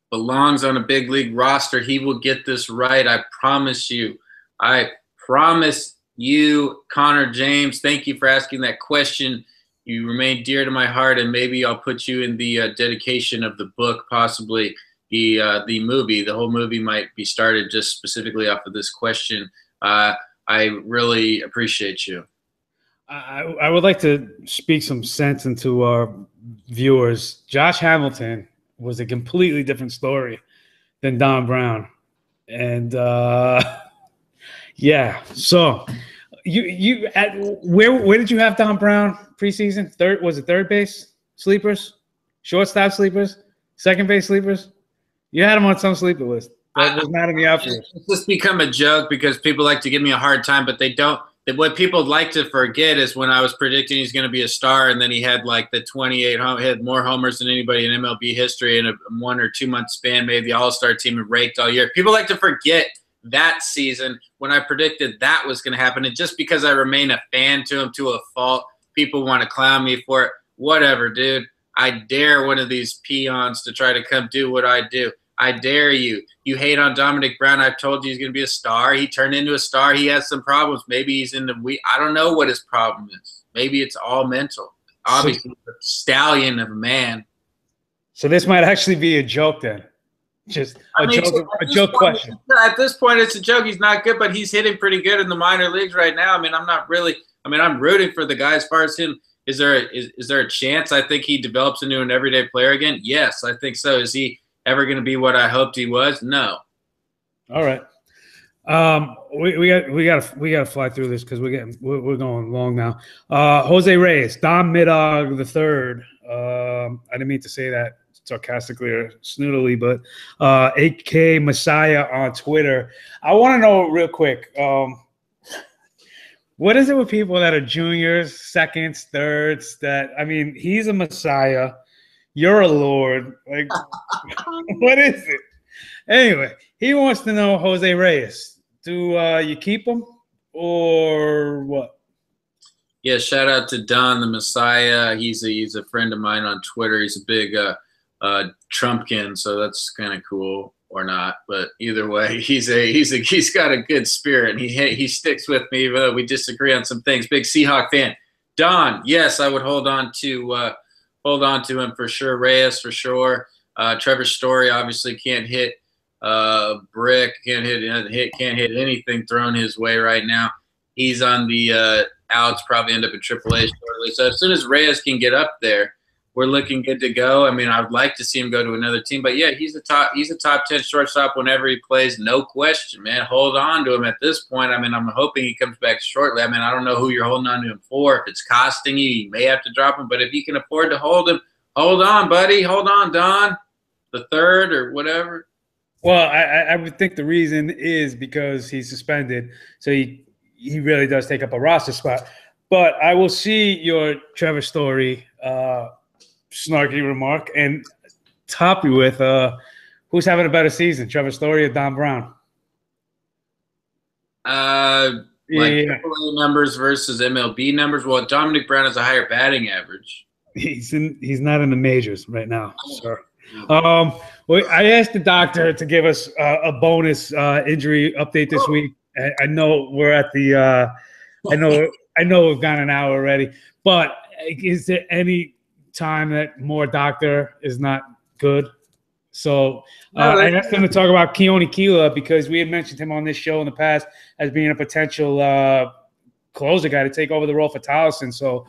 belongs on a big league roster. He will get this right. I promise you. I promise you, Connor James. Thank you for asking that question. You remain dear to my heart, and maybe I'll put you in the dedication of the book, possibly the movie. The whole movie might be started just specifically off of this question. I really appreciate you. I would like to speak some sense into our viewers. Josh Hamilton was a completely different story than Don Brown. And yeah, so where did you have Don Brown preseason? Third base sleepers, shortstop sleepers, second base sleepers? You had him on some sleeper list. That was not in the outfield. It's just become a joke because people like to give me a hard time, but they don't. What people like to forget is when I was predicting he's going to be a star, and then he had like the 28 had more homers than anybody in MLB history in a 1 or 2 month span, made the All-Star team and raked all year. People like to forget that season when I predicted that was going to happen. And just because I remain a fan to him to a fault, people want to clown me for it. Whatever, dude. I dare one of these peons to try to come do what I do. I dare you. You hate on Dominic Brown. I've told you he's going to be a star. He turned into a star. He has some problems. Maybe he's in the – I don't know what his problem is. Maybe it's all mental. Obviously, a stallion of a man. So this might actually be a joke then. Just a joke question. At this point, it's a joke. He's not good, but he's hitting pretty good in the minor leagues right now. I mean, I'm rooting for the guy as far as him. Is there a chance I think he develops into an everyday player again? Yes, I think so. Is he ever going to be what I hoped he was? No. All right. We got to fly through this because we're going long now. Jose Reyes, Dom Middog the third. I didn't mean to say that sarcastically or snootily, but AK Messiah on Twitter. I want to know real quick. What is it with people that are juniors, seconds, thirds? He's a Messiah. You're a Lord. Like, what is it? Anyway, he wants to know Jose Reyes. Do you keep him or what? Yeah, shout out to Don the Messiah. He's a friend of mine on Twitter. He's a big Trumpkin, so that's kind of cool, or not. But either way, he's got a good spirit. And he sticks with me, even though we disagree on some things. Big Seahawk fan. Don, yes, I would hold on to him for sure. Reyes for sure. Trevor Story obviously can't hit brick, can't hit anything thrown his way right now. He's on the outs, probably end up at AAA shortly. So as soon as Reyes can get up there, we're looking good to go. I mean, I would like to see him go to another team, but yeah, he's a top 10 shortstop whenever he plays, no question, man. Hold on to him at this point. I mean, I'm hoping he comes back shortly. I mean, I don't know who you're holding on to him for. If it's costing you, you may have to drop him, but if you can afford to hold him, hold on, buddy. Hold on, Don, the third or whatever. Well, I would think the reason is because he's suspended, so he really does take up a roster spot. But I will see your Trevor Story snarky remark and top you with who's having a better season, Trevor Story or Don Brown? AAA numbers versus MLB numbers. Well, Dominic Brown has a higher batting average. He's not in the majors right now, sir. Well, I asked the doctor to give us a bonus injury update this week. I know we're at the I know we've gone an hour already, but is there any time that more doctor is not good? So I asked him to talk about Keone Kela because we had mentioned him on this show in the past as being a potential closer guy to take over the role for Tolleson. So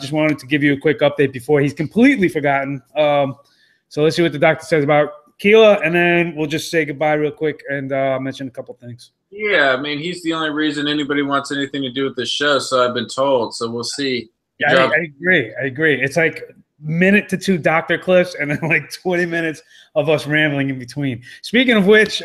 just wanted to give you a quick update before he's completely forgotten. So let's see what the doctor says about Kela, and then we'll just say goodbye real quick and mention a couple things. Yeah, I mean, he's the only reason anybody wants anything to do with the show, so I've been told. So we'll see. Yeah, I agree. It's like minute to two doctor clips and then like 20 minutes of us rambling in between. Speaking of which,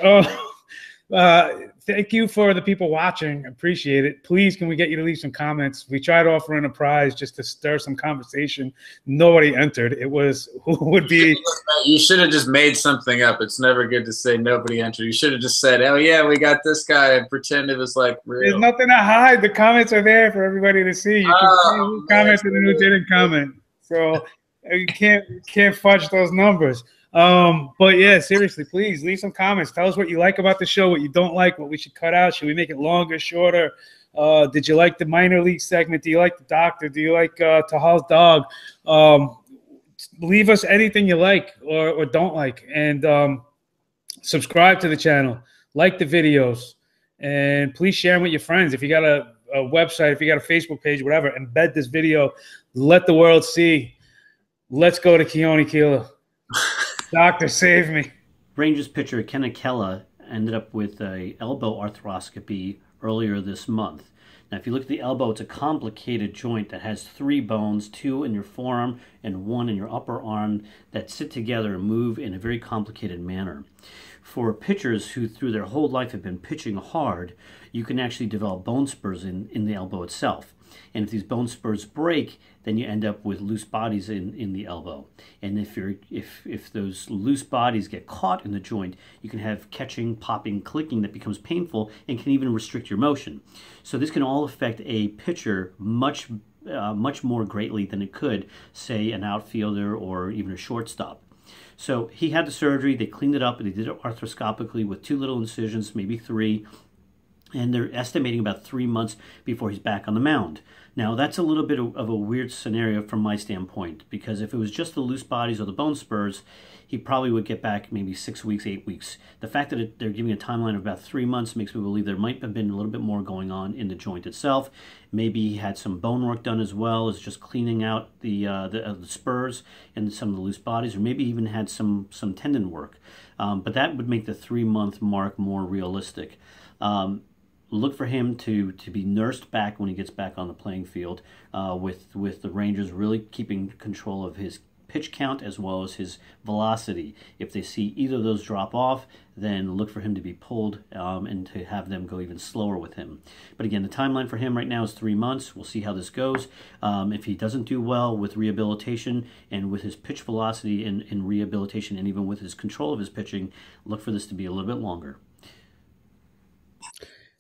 Thank you for the people watching. Appreciate it. Please, can we get you to leave some comments? We tried offering a prize just to stir some conversation. Nobody entered. It was who would be. You should have just made something up. It's never good to say nobody entered. You should have just said, "Oh yeah, we got this guy," and pretend it was like real. There's nothing to hide. The comments are there for everybody to see. You can see who commented and who didn't comment. So you can't fudge those numbers. But yeah, seriously, please leave some comments. Tell us what you like about the show, what you don't like, what we should cut out. Should we make it longer, shorter? Did you like the minor league segment? Do you like the doctor? Do you like Tahal's dog? Leave us anything you like or don't like, and subscribe to the channel, like the videos, and please share them with your friends. If you got a website, if you got a Facebook page, whatever, embed this video. Let the world see. Let's go to Keone Kela. Doctor, save me. Rangers pitcher Ken Akela ended up with a elbow arthroscopy earlier this month. Now, if you look at the elbow, it's a complicated joint that has 3 bones, 2 in your forearm and 1 in your upper arm, that sit together and move in a very complicated manner. For pitchers who through their whole life have been pitching hard, you can actually develop bone spurs in the elbow itself. And if these bone spurs break, then you end up with loose bodies in the elbow. And if those loose bodies get caught in the joint, you can have catching, popping, clicking that becomes painful and can even restrict your motion. So this can all affect a pitcher much more greatly than it could, say, an outfielder or even a shortstop. So he had the surgery, they cleaned it up, and they did it arthroscopically with 2 little incisions, maybe 3. And they're estimating about 3 months before he's back on the mound. Now, that's a little bit of a weird scenario from my standpoint, because if it was just the loose bodies or the bone spurs, he probably would get back maybe 6 weeks, 8 weeks. The fact that they're giving a timeline of about 3 months makes me believe there might have been a little bit more going on in the joint itself. Maybe he had some bone work done as well as just cleaning out the spurs and some of the loose bodies, or maybe even had some tendon work. But that would make the 3-month mark more realistic. Look for him to be nursed back when he gets back on the playing field, with the Rangers really keeping control of his pitch count as well as his velocity. If they see either of those drop off, then look for him to be pulled and to have them go even slower with him. But again, the timeline for him right now is 3 months. We'll see how this goes. If he doesn't do well with rehabilitation and with his pitch velocity in rehabilitation and even with his control of his pitching, look for this to be a little bit longer.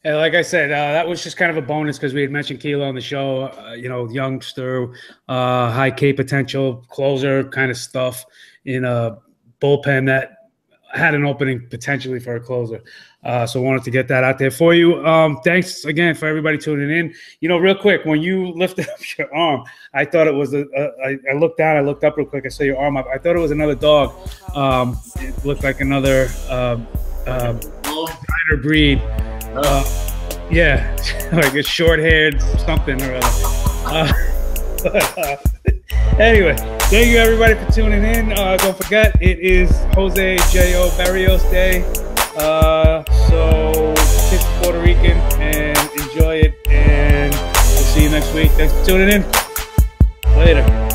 And like I said, that was just kind of a bonus because we had mentioned Kela on the show, youngster, high K potential, closer kind of stuff in a bullpen that had an opening potentially for a closer. So wanted to get that out there for you. Thanks again for everybody tuning in. Real quick, when you lifted up your arm, I thought it was I looked down, I looked up real quick, I saw your arm up. I thought it was another dog. It looked like another minor breed. Yeah, like a short-haired something or other. Anyway, thank you everybody for tuning in. Don't forget, it is Jose J.O. Barrios Day. So kiss the Puerto Rican and enjoy it. And we'll see you next week. Thanks for tuning in. Later.